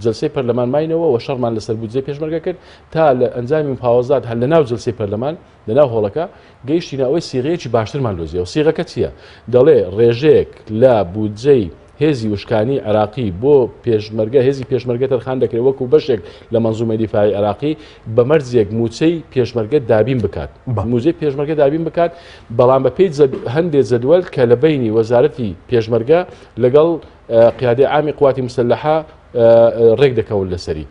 [SPEAKER 3] جلسەی پەرلەمان ماینەوە و شەڕمان لەسەر بودجەی پێشمەرگە کرد تا لە ئەنجامی مفاوەزات هەر لە ناو جلسەی پەرلەمان لە ناو هۆڵەکە گەیشتینە ئەوەی سیغەیەکی باشترمان دۆزیەوە سیغەکە چییە دەڵێ ڕێژەیەک لە بودجەی هێزی وشکانی عراقی بۆ پێشمەرگە هێزی پێشمەرگە تەرخان دەکرێت وەکو بەشێک لە مەنزومەی دیفاعی عراقی بە مەرجێک موچەی پێشمەرگە دابین بکات موزەی پێشمەرگە دابین بکات بەڵام بە پێی هەندێک جەدوەل کە لە بینی وەزارەتی پێشمەرگە لەگەڵ قیادەی عامی قواتی مسلحە ڕێک دەکەون لەسەری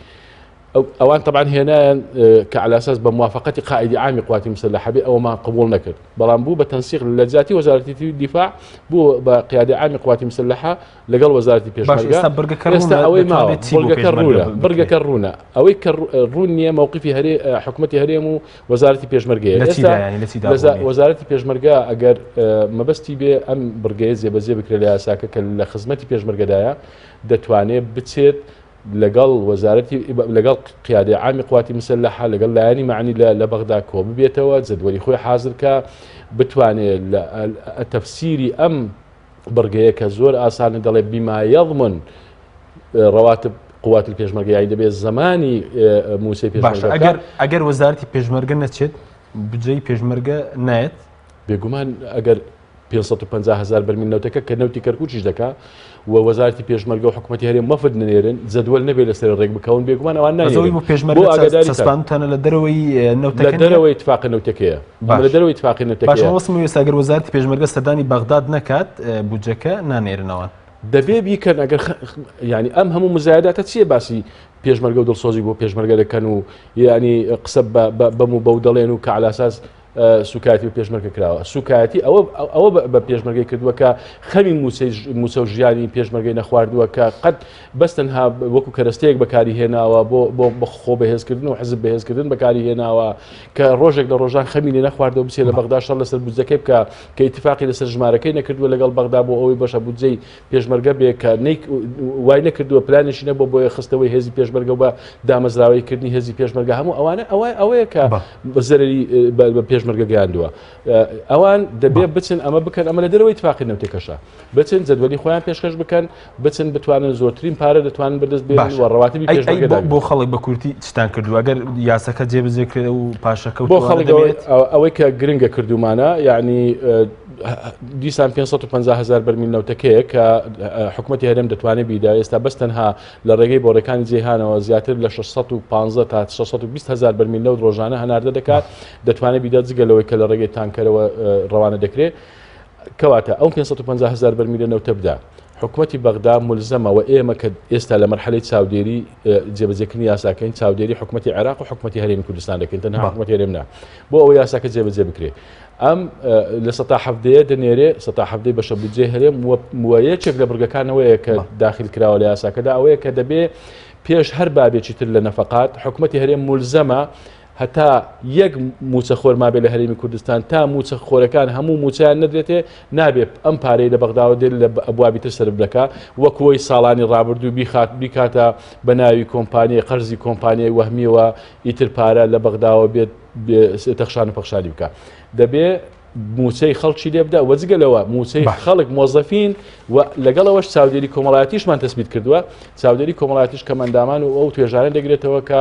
[SPEAKER 3] ئەوان طبعا هێنایان کە على اساس بموافقة قائد عام قوات مسلحة أو ما قبول نكر بلان بو بتنسيق للجاتي وزارة الدفاع بو بقيادة عام قوات مسلحة لقل وزارة البيشمركة برقة كرونا أو كرونية موقفي هري حكومتي هريم وزارة البيشمركة
[SPEAKER 1] يعني
[SPEAKER 3] وزارة البيشمركة أجر ما بس تبي أم برقة زي بزي بكرة لها ساكة كالخدمة البيشمركة دايا دتواني بتصير لقل وزارتي لقل قيادة عام قوات مسلحة لقل لاني معني لبغداد كوب بيتوا زدولي خوي حاضر كا بتواني التفسيري أم برقية كزور آسان دلي بما يضمن رواتب قوات البيشمركة يعني دبي الزماني موسى
[SPEAKER 1] بيشمركة أجر وزارتي بيشمركة نتشد بجي بيشمركة نات
[SPEAKER 3] بيقومان أجر 550,000 برميل نوتك كنوتي كركوتش دكا ووزارتي بيشمركة وحكومتي هري مفد نيرن زدول نبي لسر الرق بكون بيقومان أو أنا
[SPEAKER 1] زوي بيشمركة سسبانتنا للدروي نوتك
[SPEAKER 3] للدروي اتفاق النوتكية للدروي اتفاق النوتكية
[SPEAKER 1] باش وصلوا يساجر وزارتي بيشمركة سداني بغداد نكات بوجكا نانيرنوان
[SPEAKER 3] دەبێ بیکەن ئەگەر يعني ئەم هەموو مزایداتە چیە باسی پێشمەرگە و دڵسۆزی بۆ پێشمەرگە دەکەن و یعنی قسە بەم و بەو دەڵێن و کە على اساس سوکایەتی و پێشمەرگە کراوە سوکایەتی ئەوە بە پێشمەرگەی کردووە کە خەمی موسە و ژیانی پێشمەرگەی نەخواردووە کە قەت بەستەنها وەکو کەرەستەیەک بەکاری هێناوە بۆ خۆ بەهێزکردن و حزب بەهێزکردن بەکاری هێناوە کە ڕۆژێک لە ڕۆژان خەمی لێ نەخواردەوە بچێت لە بەغدا شەڕ لەسەر بودجەکەی بکە کە ئیتفاقی لەسەر ژمارەکەی نەکردووە لەگەڵ بەغدا بۆ ئەوەی بەشە بودجەی پێشمەرگە بێ کە وای نەکردووە پلانێکی نەبووە بۆ خستەوەی هێزی پێشمەرگە و بە دامەزراوەیکردنی هێزی پێشمەرگە هەموو ئەوەیە کە بەزەرری بە پێشمەرگە گەیاندووە ئەوان دەبێ بچن ئەمە بکەن ئەمە لە دەرەوەی اتفاقی نەوتێکەشە بچن جەدوەلی خۆیان پێشکەش بکەن بچن بتوانن زۆرترین پارە دەتوانن بەدەست بێنن و ڕەواتبی پێشمەرگە
[SPEAKER 1] بۆ خەڵک بە کورتی چتان کردووە ئەگەر یاساکە جێبەجێکرێت و پاشەکەوت
[SPEAKER 3] بۆ خەڵک ئەوەی کە گرنگە کردومانە یعنی دیسان 550,000 برمیل نەوتەکەیە کە حکوومەتی هەرێم دەتوانێت بیدا ئێستا بەس تەنها لە ڕێگەی بۆڕەکانی جیهانەوە زیاتر لە 615 تا 620,000 برمیل نەوت ڕۆژانە هەناردە دەکات دەتوانێت بیدا جگەلەوەی کە لە ڕێگەی تانکەرەوە ڕەوانە دەکرێت کەواتە ئەو 550,000 بەرمیلە نەوتە بدا حکوومەتی بەغدا ملزەمە و ئێمە کە ئێستا لە مەرحەلەی چاودێری جێبەجێکردنی یاساکەین چاودێری حکوومەتی عێراق و حکوومەتی هەرێمی کوردستان دەکەین تەنها حکوومەتی هەرێم نا بۆ ئەوە یاساکە جێبەجێ بکرێ ئەم لە 17 دەنێرێ 17 بەشە بودجێ هەرێم وە یەکێک لە بڕگەکانەوەیە کە داخل کراوە لە یاساکەدا ئەوەیە کە دەبێ پێش هەر بابێکی تر لە نەفەقات حکوومەتی هەرێم ملزەمە هەتا یەک موچەخۆر مابێت لە هەرێمی کوردستان تا موچەخۆرەکان هەموو موچیان نەدرێتێ نابێت ئەم پارەی لە بەغداوە دێت لە ئەبوابی تر سەرف دەکا وەکوەی ساڵانی ڕابردوو بیکاتە بە ناوی کۆمپانیای قەرزی کۆمپانیای وەهمیەوە ئیتر پارە لە بەغداوە بێت تەخشان و پەخشانی بکە دەبێ موچەی خەڵکی لێ بدە وەجگەلەوە موچەی خەڵک مۆزەفین و لەگەڵەوەش چاودێری کۆمەڵایەتیشمان تەسبیت کردووە چاودێری کۆمەڵایەتیش کە مەندامان و ئەو توێژانە دەگرێتەوە کە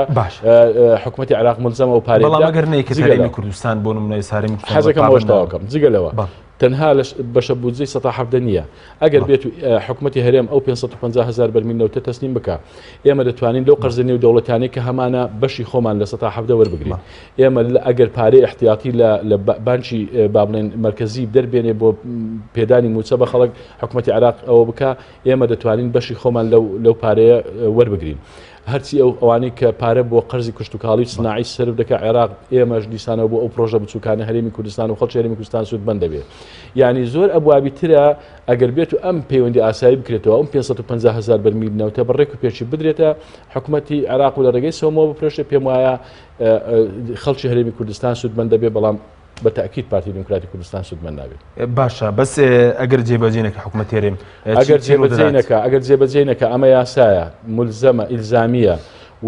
[SPEAKER 3] حکوومەتی عێراق ملزەمە و پارێ
[SPEAKER 1] بەڵام نەیە کە هەرێمی کوردستان بۆ نمونەی سارمی
[SPEAKER 3] حەزەکەم ئەوەش تەواوکەم جگەلەوە تەنها بەشە بودجەی 17 نییە ئەگەر بێت حکوومەتی هەرێم ئەو 550,000 بەرمیلەوتە تەسلیم بکە ئێمە دەتوانین لەو قەرزە نێو دەوڵەتانەی کە هەمانە بەشی خۆمان لە 17 وەربگرین ئێمە ئەگەر پارەی احتیاطی لە بانکی با بڵێن مرکزی دەربێنێ بۆ پێدانی موچە بە خەڵک حکوومەتی عێراق ئەوە بکە ئێمە دەتوانین بەشی خۆمان لەو پارەیە وەربگرین هەرچی ئەوانەی کە پارە بۆ قەرزی کشت و کاڵی سناعی سرف دەکە عێراق ئێمەش دیسانەوە بۆ ئەو پرۆژە بچووکانە هەرێمی کوردستان و خەڵکی هەرێمی کوردستان سوودمەند دەبێت یعنی زۆر ئەبوابی ترە ئەگەر بێت و ئەم پەیوەندی ئاسایی بکرێتەوە ئەم 550,000 بەرمیل نەوتە بەڕێک و پێچی بدرێتە حکوومەتی عێراق و لە ڕێگەی سەومەوە بپرێشێ پێم وایە خەڵکی هەرێمی کوردستان سوودمەند دەبێت بەڵام بەتاکید پارتی دموکراتی کوردستان سوودمەند نابێت
[SPEAKER 1] باشە بەس ئەگەر جێبەجێنێکە حکوومەتی هەرێم
[SPEAKER 3] ئەگەر جێبەجێنەکە ئەمە یاسایە ملزەمە ئیلزامیە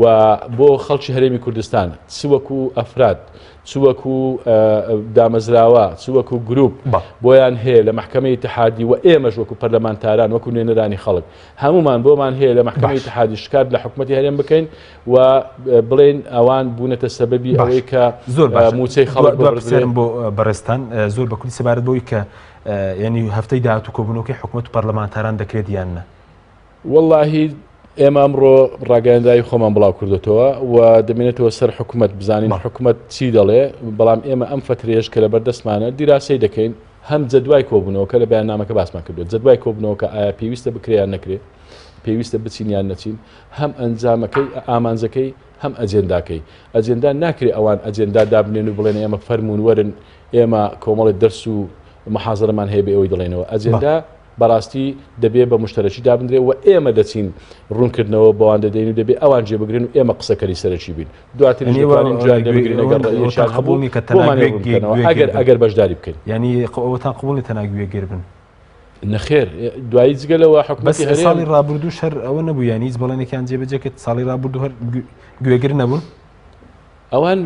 [SPEAKER 3] و بۆ خەڵکی هەرێمی کوردستان چوەکو ئەفراد چوەکو دامەزراوە چوەکو گروپ بۆیان هەیە لە محکەمەی اتحادی و ئێمەش وەکو پەرلەمانتاران وەکو نوێنەرانی خەڵک هەمومان بۆمان هەیە لە محکەمەی اتحادی شکات لە حکوومەتی هەرێم بکەین و بڵێن ئەوان بوونەتە سەبەبی ئەوەی کە
[SPEAKER 1] زۆر
[SPEAKER 3] موچەی خەڵک
[SPEAKER 1] بەرزێرم بۆ بەڕێستان زۆر بە کوردی سەبارەت بۆی کە ینی هەفتەی داهاتوو کۆبوونەوەکەی حکوومەت و پەرلەمانتاران دەکرێت یان نە
[SPEAKER 3] واللهی ئێمە ئەمڕۆ ڕاگەیاندایی خۆمان بڵاو کردوتەوە و دەمێنێتەوە سەر حکوومەت بزانین حکوومەت چی دەڵێ بەڵام ئێمە ئەم فترێش کە لە بەردەستمانە دیراسی دەکەین هەم جەدوای کۆبوونەوە کە لە بەیاننامەکە باسمان کردو جەدوای کۆبوونەوە کە ئایا پێویستە بکرێیان نەکرێت پێویستە بچینیان نەچین هەم ئەنجامەکەی ئامانجەکەی هەم ئەجێنداکەی ئەجێندا ناکرێت ئەوان ئەجێندا دابنێن و بڵێن ئێمە فەرمونون وەرن ئێمە کۆمەڵی دەرس و محازەرەمان هەیە بێ ئەوەی دەڵێنەوە ئەجێندا بەڕاستی دەبێت بە مشتەرەکی دابدرێت و ئێمە دەچین ڕوونکردنەوە بەوان دەدەین و دەبێت ئەوان جێبگرن و ئێمە قسەکەری سەرەکی بین دواتر ئەگەر بەشداری بکەین
[SPEAKER 1] ینی ئەوتان قبوڵی تەناگوێگەر بن
[SPEAKER 3] نەخێر دوایی جگەلەوە حکومەتی
[SPEAKER 1] ساڵی ڕابردوو شەر ئەوە نەبوو یانی هیچ بەڵێنێکیان جێبەجێکێت ساڵی ڕابردوو هەر گوێگر نەبوون
[SPEAKER 3] ئەوان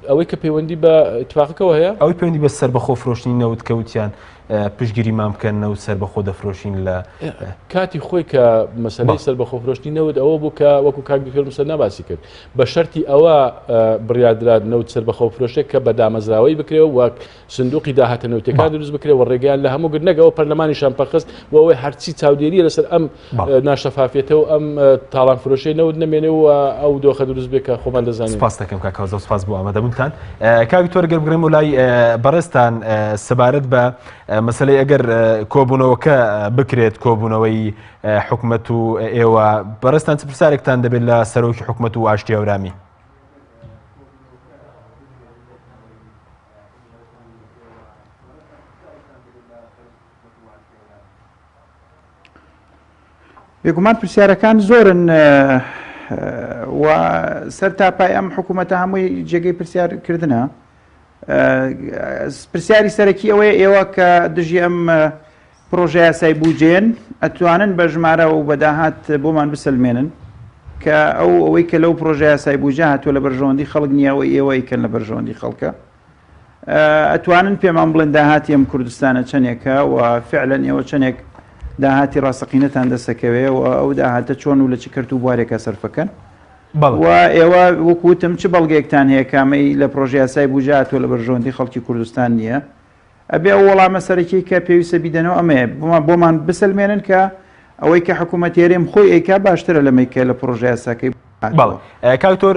[SPEAKER 3] ئەوەی کە پەیوەندی بە اتفاقەکەەوە هەیە
[SPEAKER 1] ئەوەی پەیوەندی بە سەر بەخۆ فرۆشتنی نەوت کەوتیان پشگیری مام بکەن و سەر بەخۆ دەفرۆشین لە
[SPEAKER 3] کاتی خۆی کە مەسەلەی سەر بەخۆ فرۆشتی نەوت ئەوە بوو کە وەکو کاک دکتۆر موسە ناباسی کرد بە شەرتی ئەوە بڕیاردرا نەوت سەر بەخۆ فرۆشتێک کە بە دامەزراوەی بکرێت وەک سندوقی داهاتە نەوتەکان دروست بکرێت و ڕێگەیان لە هەموو گرنەگەەوە پەرلەمانیشان پەخست و ئەوەی هەرچی چاودێریە لەسەر ئەم ناشەفافێتەوە ئەم تاڵان فرۆشەی نەوت نەمێنێ و ئەو دۆخە دروست بێت کە خۆمان دەزانین
[SPEAKER 1] سپاس دەکەم کاکەوزە و سپاس بۆ ئامادەبوونتان کاک دکتۆر گەر بگرێم و لای بەڕێستان سەبارەت بە مەسەلەی ئەگەر کۆبوونەوەکە بکرێت کۆبوونەوەی حکوومەت و ئێوە بەڕێستان چ پرسیارێکتان دەبێت لە سەرۆکی حکوومەت و ئاشتی هەورامی
[SPEAKER 4] بێگومان پرسیارەکان زۆرن و سەر تاپای ئەم حکوومەتە هەمووی جێگەی پرسیارکردنە پرسیاری سەرەکی ئەوەیە ئێوە کە دژی ئەم پرۆژە یاسای بوجێن ئەتوانن بە ژمارە و بەداهات بۆمان بسلمێنن کە ئەوەی کە لەو پرۆژە یاسای بوجە هاتووە لە بەرژەوەندی خەڵک نییەوە ئێوە ئیکەن لە بەرژەوەندی خەڵکە ئەتوانن پێمان بڵێن داهاتی ئەم کوردستانە چەندێکە و فعلەن ئێوە چەندێک داهاتی ڕاستەقینەتان دەسەکەوێ و ئەو داهاتە چۆن و لە چ کرد و بوارێکە سەرفەکەن و ئێوە وەکوتم چ بەڵگەیەکتان هەیە کامەی لە پرۆژە یاسای بوجە هاتووە لە بەرژەوەندی خەڵکی کوردستان نییە ئەبێ ئەو وەڵامە سەرەکی کە پێویستە بیدەنەوە ئەمەیە بۆمان بسلمێنن کە ئەوەی کە حکوومەتی هێرێم خۆی ئەیکا باشترە لەمەیکە لە پرۆژە یاساکەی
[SPEAKER 1] کاکتۆر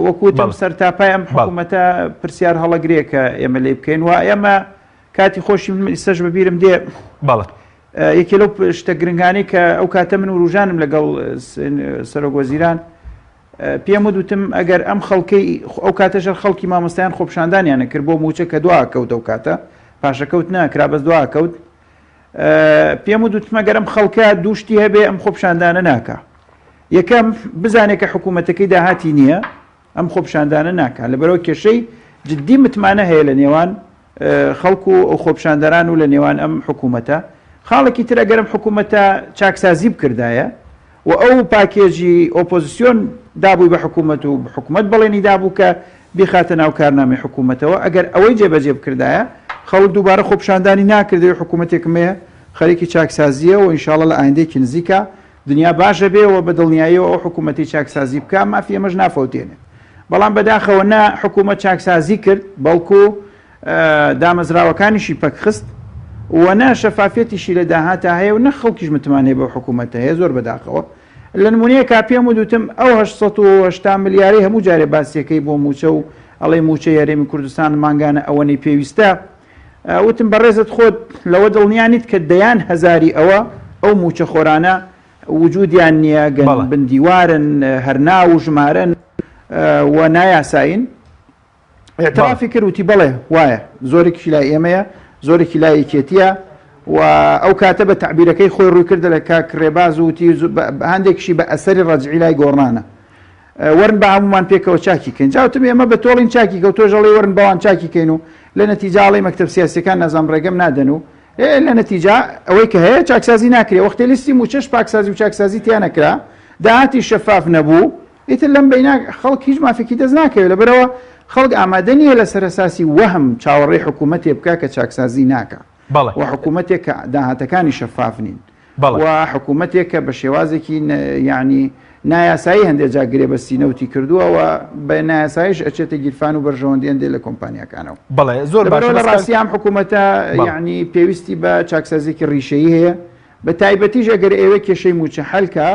[SPEAKER 4] وەکوتم سەرتاپای ئەم حکوومەتە پرسیار هەڵەگرێ کە ئێمە لێ بکەین و ئێمە کاتی خۆشی من ئێستاش بەبیرم دێ
[SPEAKER 1] بەڵێ
[SPEAKER 4] یەکێ لەو شتە گرنگانەی کە ئەو کاتە من و ڕوژانم لەگەڵ سەرۆکوەزیران پێم وتم ئەگەر ئەم خەڵکەی ئەو کاتەژەر خەڵکی مامۆستایان خۆپشاندانیانە کرد بۆ موچە کە دوا کەوت ئەو کاتە پاشەکەوت ناکرا بەس دوا کەوت پێم وتم ئەگەر ئەم خەڵکە دووشتی هەبێ ئەم خۆپشاندانە ناکە یەکەم بزانێت کە حکوومەتەکەی داهاتی نییە ئەم خۆپشاندانە ناکە لەبەرەوە کێشەی جددی متمانە هەیە لە نێوان خەڵکو و ئەو خۆپشاندەران و لە نێوان ئەم حکوومەتە خاڵێکی تر ئەگەرم حکوومەتە چاکسازی بکردایە و ئەو پاکێژی ئۆپۆزیسیۆن دابووی بە حکوومەت و حکوومەت بەڵێنی دابوو کە بیخاتە ناو کارنامەی حکوومەتەوە ئەگەر ئەوەی جێبەجێ بکردایە خەڵک دووبارە خۆپشاندانی ناکردەوە حکوومەتێکمەیە خەریکی چاکسازیە و ئینشاڵە لە ئایندێکی نزیکە دنیا باشە بێەوە بە دڵنیاییەوە ئەو حکوومەتی چاکسازی بکە مافی ئەمەش نافەوتێنێ بەڵام بەداخەوە نا حکوومەت چاکسازی کرد بەڵکو دامەزراوەکانیشی پەکخست وەنا شەفافێتیشی لە داهاتە هەیە و نە خەڵکیش متمانێ بە حکوومەتە هەیە زۆر بەداخەوە لە نمونەیە کا پێم وتم ئەو 880 ملیاری هەموو جارێ باسیەکەی بۆ موچە و ئەڵێ موچە یاریمی کوردستان مانگانە ئەوەنەی پێویستە وتم بەڕێزت خۆت لەوە دڵنیانیت کە دەیان هەزاری ئەو موچە خۆرانە وجودیان نییە بندیوارن هەرنا و ژمارن و نایاساین اعترافی کرد وتی بەڵێ وایە زۆرێکی لای ئێمەیە زۆرێکی لای یەکێتیە و ئەو کاتە بە تعبیرەکەی خۆی ڕووی کردە لە کاک ڕێباز وتی هەندێکشی بە ئەسەری ڕەجعی لای گۆڕانە وەرن بە هەمومان پێکەوە چاکیکەین جاوتم ئێمە بە تۆڵین چاکی کە تۆ ژەڵی وەرن بەوان چاکیکەین و لە نەتیجاڵی مەکتەب سیاسیەکان نەزان ڕێگەم نادەن و لە نەتیجا ئەوەی کە هەیە چاکسازی ناکرێ وەختێ لیستی موچەش پاکسازی و چاکسازی تیان نەکرا داهاتی شەفاف نەبوو ئیتر لەم بەینا خەڵک هیچ مافێکی دەست ناکەوێت لەبەرەوە خەڵک ئامادە نییە لەسەر ئەساسی وەهم چاوەڕێی حکوومەتێ بکە کە چاکسازی ناکە و حکوومەتێک کە داهاتەکانی شەفاف نین و حکوومەتێک کە بە شێوازێکی یعنی نایاسایی هەندێک جاگرێ بە سینەوتی کردووە و بە نایاساییش ئەچێتە گیرفان و بەرژەوەندێن دێ لە کۆمپانیەکانەوە
[SPEAKER 1] بەڵێ زۆر باش
[SPEAKER 4] لە ڕاستی ئەم حکوومەتە یعنی پێویستی بە چاکسازێکی ڕیشەیی هەیە بە تایبەتیش ئەگەر ئێوە کێشەی موچە هەلکە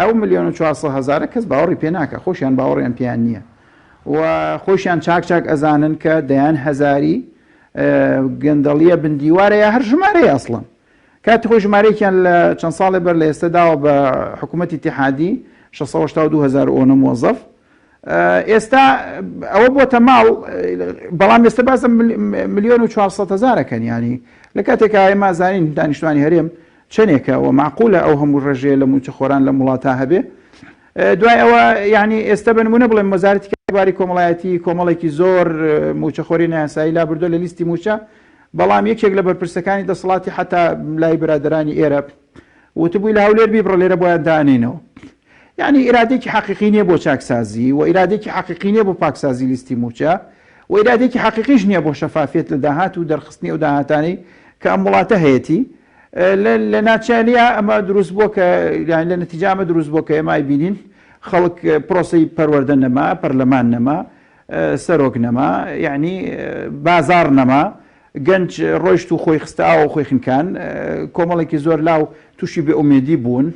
[SPEAKER 4] ئەو 1,400,000 کەس باوەڕی پێ ناکە خۆشیان باوەڕیان پێیان نییە و خۆشیان چاک ئەزانن کە دەیان هەزاری گەندەڵیە بندیوارە یا هەر ژمارەیە ئەسڵن کاتی خۆی ژمارەیەکیان لە چەند ساڵێ بەر لە ئێستاداوە بە حکوومەتی اتحادی 682,000 موظف ئێستا ئەوە بۆتە ماڵ بەڵام ئێستا باسە 1,400,000 ینی لە کاتێکە ئێمە زانین دانیشتوانی هەرێم چەندێکە و معقولە ئەو هەموو ڕێژێ لە موچە خۆران لە وڵاتە هەبێ دوای ئەوە یعنی ئێستا بنمونە بڵێن وەزارەتی کاروباری کۆمەڵایەتی کۆمەڵێکی زۆر موچەخۆری نایاسایی لا بردو لە لیستی موچە بەڵام یەکێک لە بەرپرسەکانی دەسەڵاتی حتا لای برادرانی ئێرە وتبووی لە هەولێر بیبڕە لێرە بۆیان دانێنەوە یعنی ئیرادێکی حەقیقی نییە بۆ چاکسازی و ئیرادێکی حەقیقی نییە بۆ پاکسازی لیستی موچە و ئیرادێکی حەقیقیش نییە بۆ شەفافیت لە داهات و دەرخستنی و داهاتانی کە ئەم وڵاتە هەیەی لە ناچانیە ئەمە دروست بووە کە لە نەتیجە ئەمە دروست بووە کە ئێمای بینین خەڵک پرۆسی پەروەردە نەما پەرلەمان نەما سەرۆک نەما یعنی بازار نەما گەنج ڕۆیشت و خۆی خستاوە و خۆی خنکان کۆمەڵێکی زۆر لاو تووشی بێ ئومێدی بوون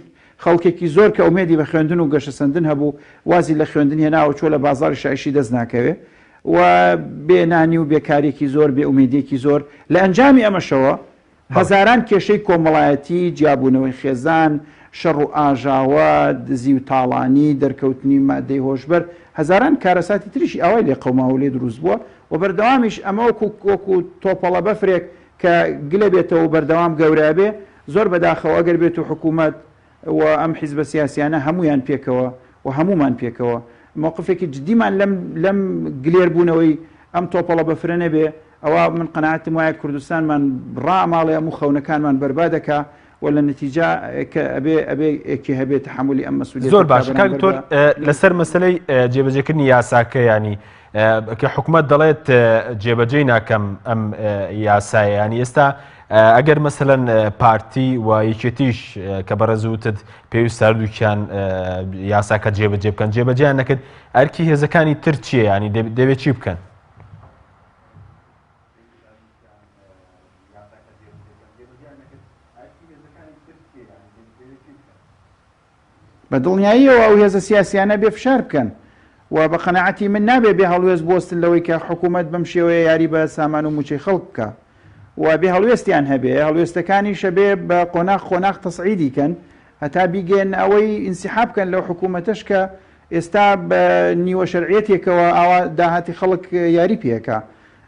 [SPEAKER 4] خەڵکێکی زۆر کە ئومێدی بە خوێندن و گەشە سەندن هەبوو وازی لە خوێندن هێناوە چۆ لە بازاری شایشی دەست ناکەوێ و بێنانی و بێکارێکی زۆر بێ ئومێدێکی زۆر لە ئەنجامی ئەمەشەوە هەزاران کێشەی کۆمەڵایەتی جیابوونەوەی خێزان شەڕ و ئاژاوە دزی و تاڵانی دەرکەوتنی مادەی هۆشبەر هەزاران کارەساتی تریشی ئەوەی لێ قەوماوە لێ دروست بووە و بەردەوامیش ئەمە وەکو تۆپەڵە بەفرێک کە گلە بێتەوە و بەردەوام گەورە بێ زۆر بەداخەوە ئەگەر بێت و حکوومەت و ئەم حیزبە سیاسیانە هەمویان پێکەوە و هەمومان پێکەوە موقفێکی جدیمان لەم گلێربوونەوەی ئەم تۆپەڵە بەفرە نەبێ ئەوە من قەناعەتم وایە کوردستانمان ڕاماڵێ هەموو خەونەکانمان بەربادەکە و لە نەتیجا کە ئەبێ ئێکی هەبێت تحملی ئەم مەسئولیت
[SPEAKER 1] زۆر باش کاکتۆر لەسەر مەسەلەی جێبەجێکردنی یاساکە ینی کە حکوومەت دەڵێت جێبەجێ ناکەم ئەم یاسایە ینی ئێستا ئەگەر مەسەلەن پارتی و یەکێتیش کە بەڕێزوتت پێویست هەردووکیان یاساکە جێبەجێ بکەن جێبەجێیان نەکرد ئەرکی هێزەکانی تر چییە ینی دەبێت چی بکەن؟
[SPEAKER 4] بە دڵنیاییەوە ئەو هێزە سیاسیانە بێ فشار بکەن و بە قەناعەتی من نابێ بێ هەڵوێز بۆستن لەوەی کە حکوومەت بەم شێوەیە یاری بە سامان و موچەی خەڵک بکە و بێ هەڵوێستیان هەبێ هەڵوێستەکانی شەبێ بە قۆناق تەسعیدی کەن هەتا بیگەن ئەوەی ئینسیحاب بکەن لەو حکوومەتەش کە ئێستا بە نیوە شەرعیەتێکەوە ئاوا داهاتی خەڵک یاری پێەکە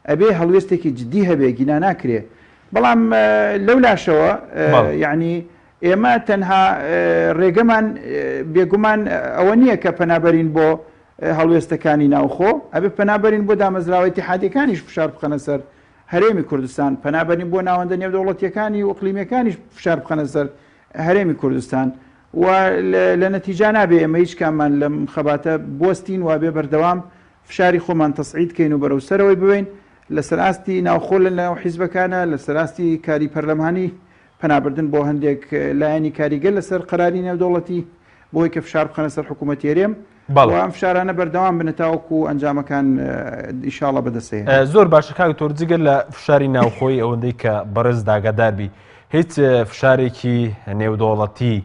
[SPEAKER 4] ئەبێ هەڵوێستێکی جدی هەبێ گینا ناکرێ بەڵام لەو لاشەوە یعنی ئێمە تەنها ڕێگەمان بێگومان ئەوە نییە کە پەنابەرین بۆ هەڵوێستەکانی ناوخۆ ئەبێ پەنابەرین بۆ دامەزراوەی اتحادیەکانیش فشار بخەنە سەر هەرێمی کوردستان پەنابەرین بۆ ناوەندە نێودەوڵەتیەکانی و ئیقلیمیەکانیش فشار بخەنە سەر هەرێمی کوردستان و لە نەتیجا نابێ ئێمە هیچ کاممان لەم خەباتە بۆستین و بێ بەردەوام فشاری خۆمان تەسعید کەین و بەرەو سەرەوەی ببین لەسەر ئاستی ناوخۆ لەناو حیزبەکانە لەسەر ئاستی کاری پەرلەمانی پەنابردن بۆ هەندێک لایەنی کاریگەر لەسەر قەراری نێودەوڵەتی بۆی کە فشار بخەنە سەر حکوومەتی هێرێم ئەم فشارانە بەردەوام بنە تاوەکو ئەنجامەکان ئینشاڵڵا بەدەستەیە.
[SPEAKER 1] زۆر باشە کاک تۆر جگەر لە فشاری ناوخۆی ئەوەندەی کە بەڕێز داگاداربی هیچ فشارێکی نێودەوڵەتی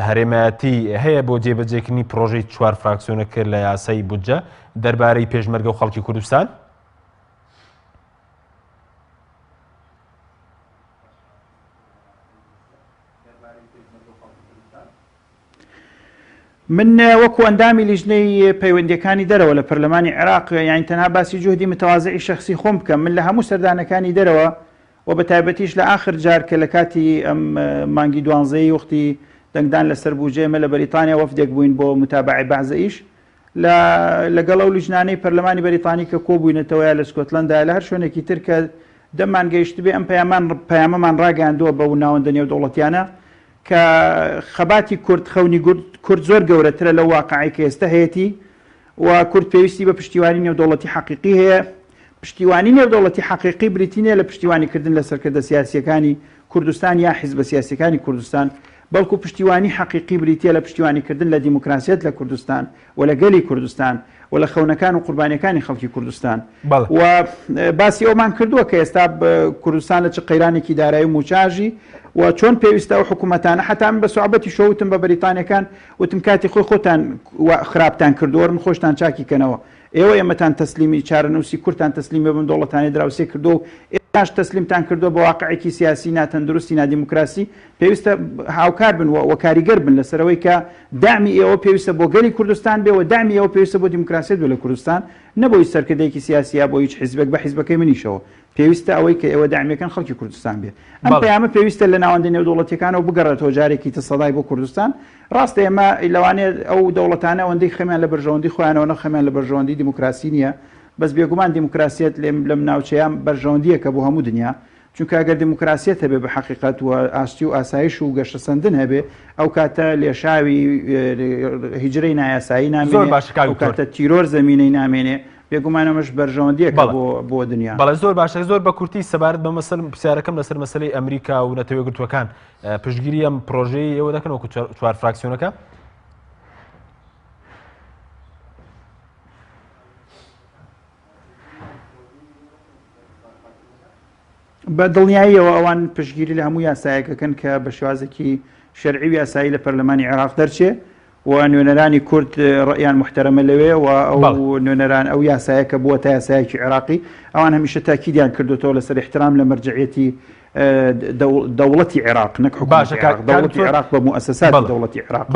[SPEAKER 1] هەرێمایەتی هەیە بۆ جێبەجێکردنی پرۆژەی 4 فراکسیۆنە کرد لە یاسای بودجە دەربارەی پێشمەرگە و خەڵکی کوردستان؟
[SPEAKER 4] من وەکو ئەندامی لیژنەی پەیوەندیەکانی دەرەوە لە پەرلەمانی عێراق یانی تەنها باسی جوهدی متەوازعی شەخصی خۆم بکەم من لە هەموو سەردانەکانی دەرەوە و بە تایبەتیش لە ئاخر جار کە لە کاتی ئەم مانگی دوانزەی وەختی دەنگدان لەسەر بوجێمە لە بەریتانیا وەفدێک بووین بۆ متابعی بەعزەئیش لەگەڵ ئەو لیژنانەی پەرلەمانی بەریتانی کە کۆبووینەتەوەیە لە سکۆتلەندا لە هەر شوێنێکی تر کە دەمان گەیشت بێ ئەم پەیامەمان ڕاگەاندووە بە ناوەندە نێودەوڵەتیانە کە خەباتی کورد خەونی کورد زۆر گەورەترە لە واقعی کە ئێستا هەیەی و کورد پێویستی بە پشتیوانی نێودەوڵەتی حەقیقی هەیە پشتیوانی نێودەوڵەتی حەقیقی بریتینە لە پشتیوانیکردن لە سەرکردە سیاسیەکانی کوردستان یا حیزبە سیاسیەکانی کوردستان بەڵکو پشتیوانی حەقیقی بریتە لە پشتیوانیکردن لە دیموکراسیەت لە کوردستان و لە گەلی کوردستان و لە خەونەکان و قوربانیەکانی خەڵکی کوردستان و باسی ئەومان کردووە کە ئێستا کوردستان لە چ قەیرانێکی دارایی و موچاژی و چۆن پێویستە ئەو حکوومەتانە حتا من بە سوعبەتی شەوتم بە بەریتانیەکان وتم کاتی خۆتان خراپتان کردووە من خۆشتان چاکی کەنەوە ئێوە ئێمەتان تەسلیمی چارەنووسی کورتان تەسلیمە بم دەوڵەتانی دراوسێ کردو و ئێستاش تەسلیمتان کردووە بە واقعێکی سیاسی ناتەندروستی نادیموکراسی پێویستە هاوکار بن و کاریگەر بن لەسەرەوەی کە دامی ئێوە پێویستە بۆ گەلی کوردستان بێ و دامی ئێوە پێویستە بۆ دیموکراسیت بێ لە کوردستان نەبووی سەرکردەیەکی سیاسیە بۆ هیچ حیزبێک بە حیزبەکەی منیشەوە پێویستە ئەوەی کە ئێوە دامیەکەن خەڵکی کوردستان بێ ئەم پەیامە پێویستە لە ناوەندی نێودەوڵەتیەکانەوە بگەڕێتەوە جارێکی تەسەدای بۆ کوردستان ڕاستە ئێمە لەوانەیە ئەو دەوڵەتانە ئەوەندەی خەمیان لە بەرژەوەندی خۆیانەوە نەخەمیان لە بەرژەوەندی دیموکراسی نییە بەس بێگومان دیموکراسیەت لەم ناوچەیان بەرژەوەندیەکە بۆ هەموو دنیا چونکە ئەگەر دیموکراسیەت هەبێ بە حەقیقەت و ئاستی و ئاسایش و گەشتە سەندن هەبێ ئەو کاتە لێشاوی هیجرەی نایاسایی نامێنێ ئەو کاتە تیرۆر زەمینەی نامێنێ بێگومانەمەش بەرژەوەندیەکە بۆ دنیا
[SPEAKER 1] بەڵێ زۆر باشە زۆر بە کورتی سەبارەت بە مەسەل پرسیارەکەم لەسەر مەسەلەی ئەمریکا و نەتەوەی یەکگرتووەکان پشتگیری ئەم پرۆژەی ئێوە دەکەن وەکو 4 فراکسیۆنەکە
[SPEAKER 4] بە دڵنیاییەوە ئەوان پشتگیری لە هەموو یاسایەکەکەن کە بە شێوازێکی شەرعی و یاسایی لە پەرلەمانی عێراق دەرچێ و نوێنەرانی کورد ڕێیان محتەرەمە لەوێ و ئەو نوێنەران ئەو یاسایەکە بووە تا یاسایەکی عێراقی ئەوان هەمیشە تاکیدیان کردوتەوە لەسەر احترام لە مەرجعیەتی دەوڵەتی عێراق نەک حکومەتی عێراق دەوڵەتی عێراق بە موسەساتی دەوڵەتی عێراق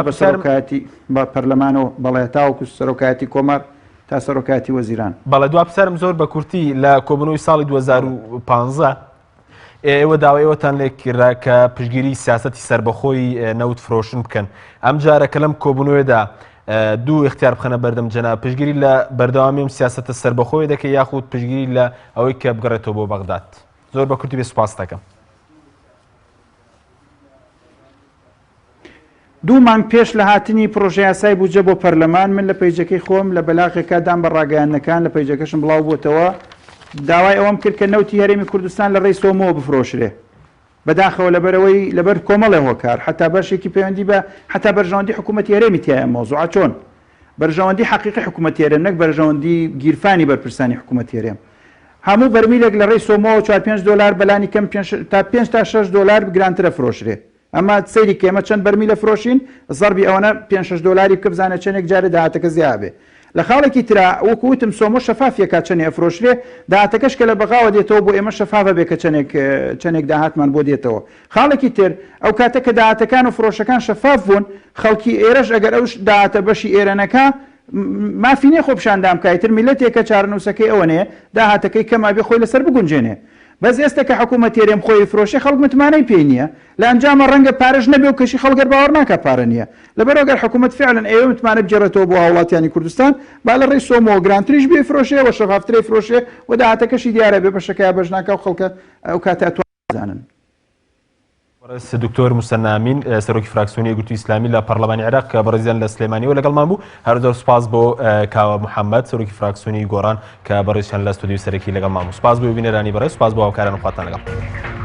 [SPEAKER 4] بە سەرۆکایەتی بە پەرلەمانەوە بەڵێ تاوەکو سەرۆکایەتی کۆمار تا سەرۆکایەتی وەزیران
[SPEAKER 1] بەڵێ دوا پرسیارم زۆر بە کورتی لە کۆبنەوەی ساڵی 2015 ئێوە داوایەوەتان لێ کرا کە پشتگیری سیاسەتی سربەخۆی نەوت فرۆشن بکەن ئەم جارە کە لەم کۆبنەوەیدا دوو اختیار بخەنە بەردەم جەناب پشتگیری لە بەردەوامی ئەم سیاسەتە سربەخۆی دەکەی یاخود پشتگیری لە ئەوەی کە بگەڕێتەوە بۆ بەغداد زۆر بە کورتی بێ سوپاس دەکەم.
[SPEAKER 4] دوو مانگ پێش لە هاتنی پرۆژە یاسای بوجە بۆ پەرلەمان من لە پەیجەکەی خۆم لە بەلاغێکا دام بە ڕاگەیاندنەکان لە پەیجەکەشم بڵاو بووتەوە داوای ئەوەم کرد کە نەوتی هەرێمی کوردستان لە ڕێی سۆمەوە بفرۆشرێ بەداخەوە لەبەرەوەی لەبەر کۆمەڵێ هۆکار حتا بەشێکی پەیوەندی بە حتا بەرژەوەندی حکوومەتی هەرێمی تایە مۆزوعە چۆن بەرژەوەندی حەقیقی حکوومەتی هەرێم نەک بەرژەوەندی گیرفانی بەرپرسانی حکوومەتی هەرێم هەموو بەرمیلێک لە ڕێی سۆمەوە 4-5 دلار بەلانی کەم تا 5 تا 6 دلار گرانترە فرۆشرێ ئەمە سەیری کێمە چەند بەرمیلە فرۆشین زەربی ئەوەنە 5-6 دلاری بکە بزانە چەندێک جارە داهاتەکە زیابێ لە خاڵێکی ترا وەکوتم سۆمۆ شەفافیەکە چەنێ ئەفرۆشرێ داهاتەکەش کە لە بەغاوە دێتەوە بۆ ئێمە شەفافە بێ کە چەندێک داهاتمان بۆ دێتەوە خاڵێکی تر ئەو کاتە کە داهاتەکان و فرۆشەکان شەفاف بوون خەڵکی ئێرەش ئەگەر ئەو داهاتە بەشی ئێرەنەکە مافینێ خۆپشاندام کایتر میلەتێکە چارەنووسەکەی ئەوەنەیە داهاتەکەی کەما بێ خۆی لەسەر بگونجێنێ بەس ئێستا کە حکوومەت تێرێم خۆی فرۆشی خەڵک متمانەی پێی نییە لە ئەنجامە ڕەنگە پارەش نەبێ و کەشی خەڵگەر باوەڕ ناکە پارە نییە لەبەر ئەگەر حکوومەت فعلن ئێوە متمانە بجێڕێتەوە بۆ هاوڵاتیانی کوردستان با لە ڕێی سۆمەوە گرانتریش بێ فرۆشێ و شەفافترێ فرۆشێ و داهاتەکەشی دیارە بێ بەشەکەی بەشناکە و خەڵکە ئەو کاتە ئەتوانن
[SPEAKER 1] دکتۆر موسەنامین سەرۆکی فراکسیۆنی یەکگرتووی ئیسلامی لە پەرلەمانی عێراق کە بەڕێزیان لە سلێمانیەوە لەگەڵمان بوو هەر سوپاس بۆ کاوە محەممەد سەرۆکی فراکسیۆنی گۆڕان کە بەڕێزیان لە ستودیۆ سەرەکی لەگەڵمان بوو سوپاس بۆ بینەرانی بەڕێز سوپاس بۆ هاوکاران و خواتان لەگەڵ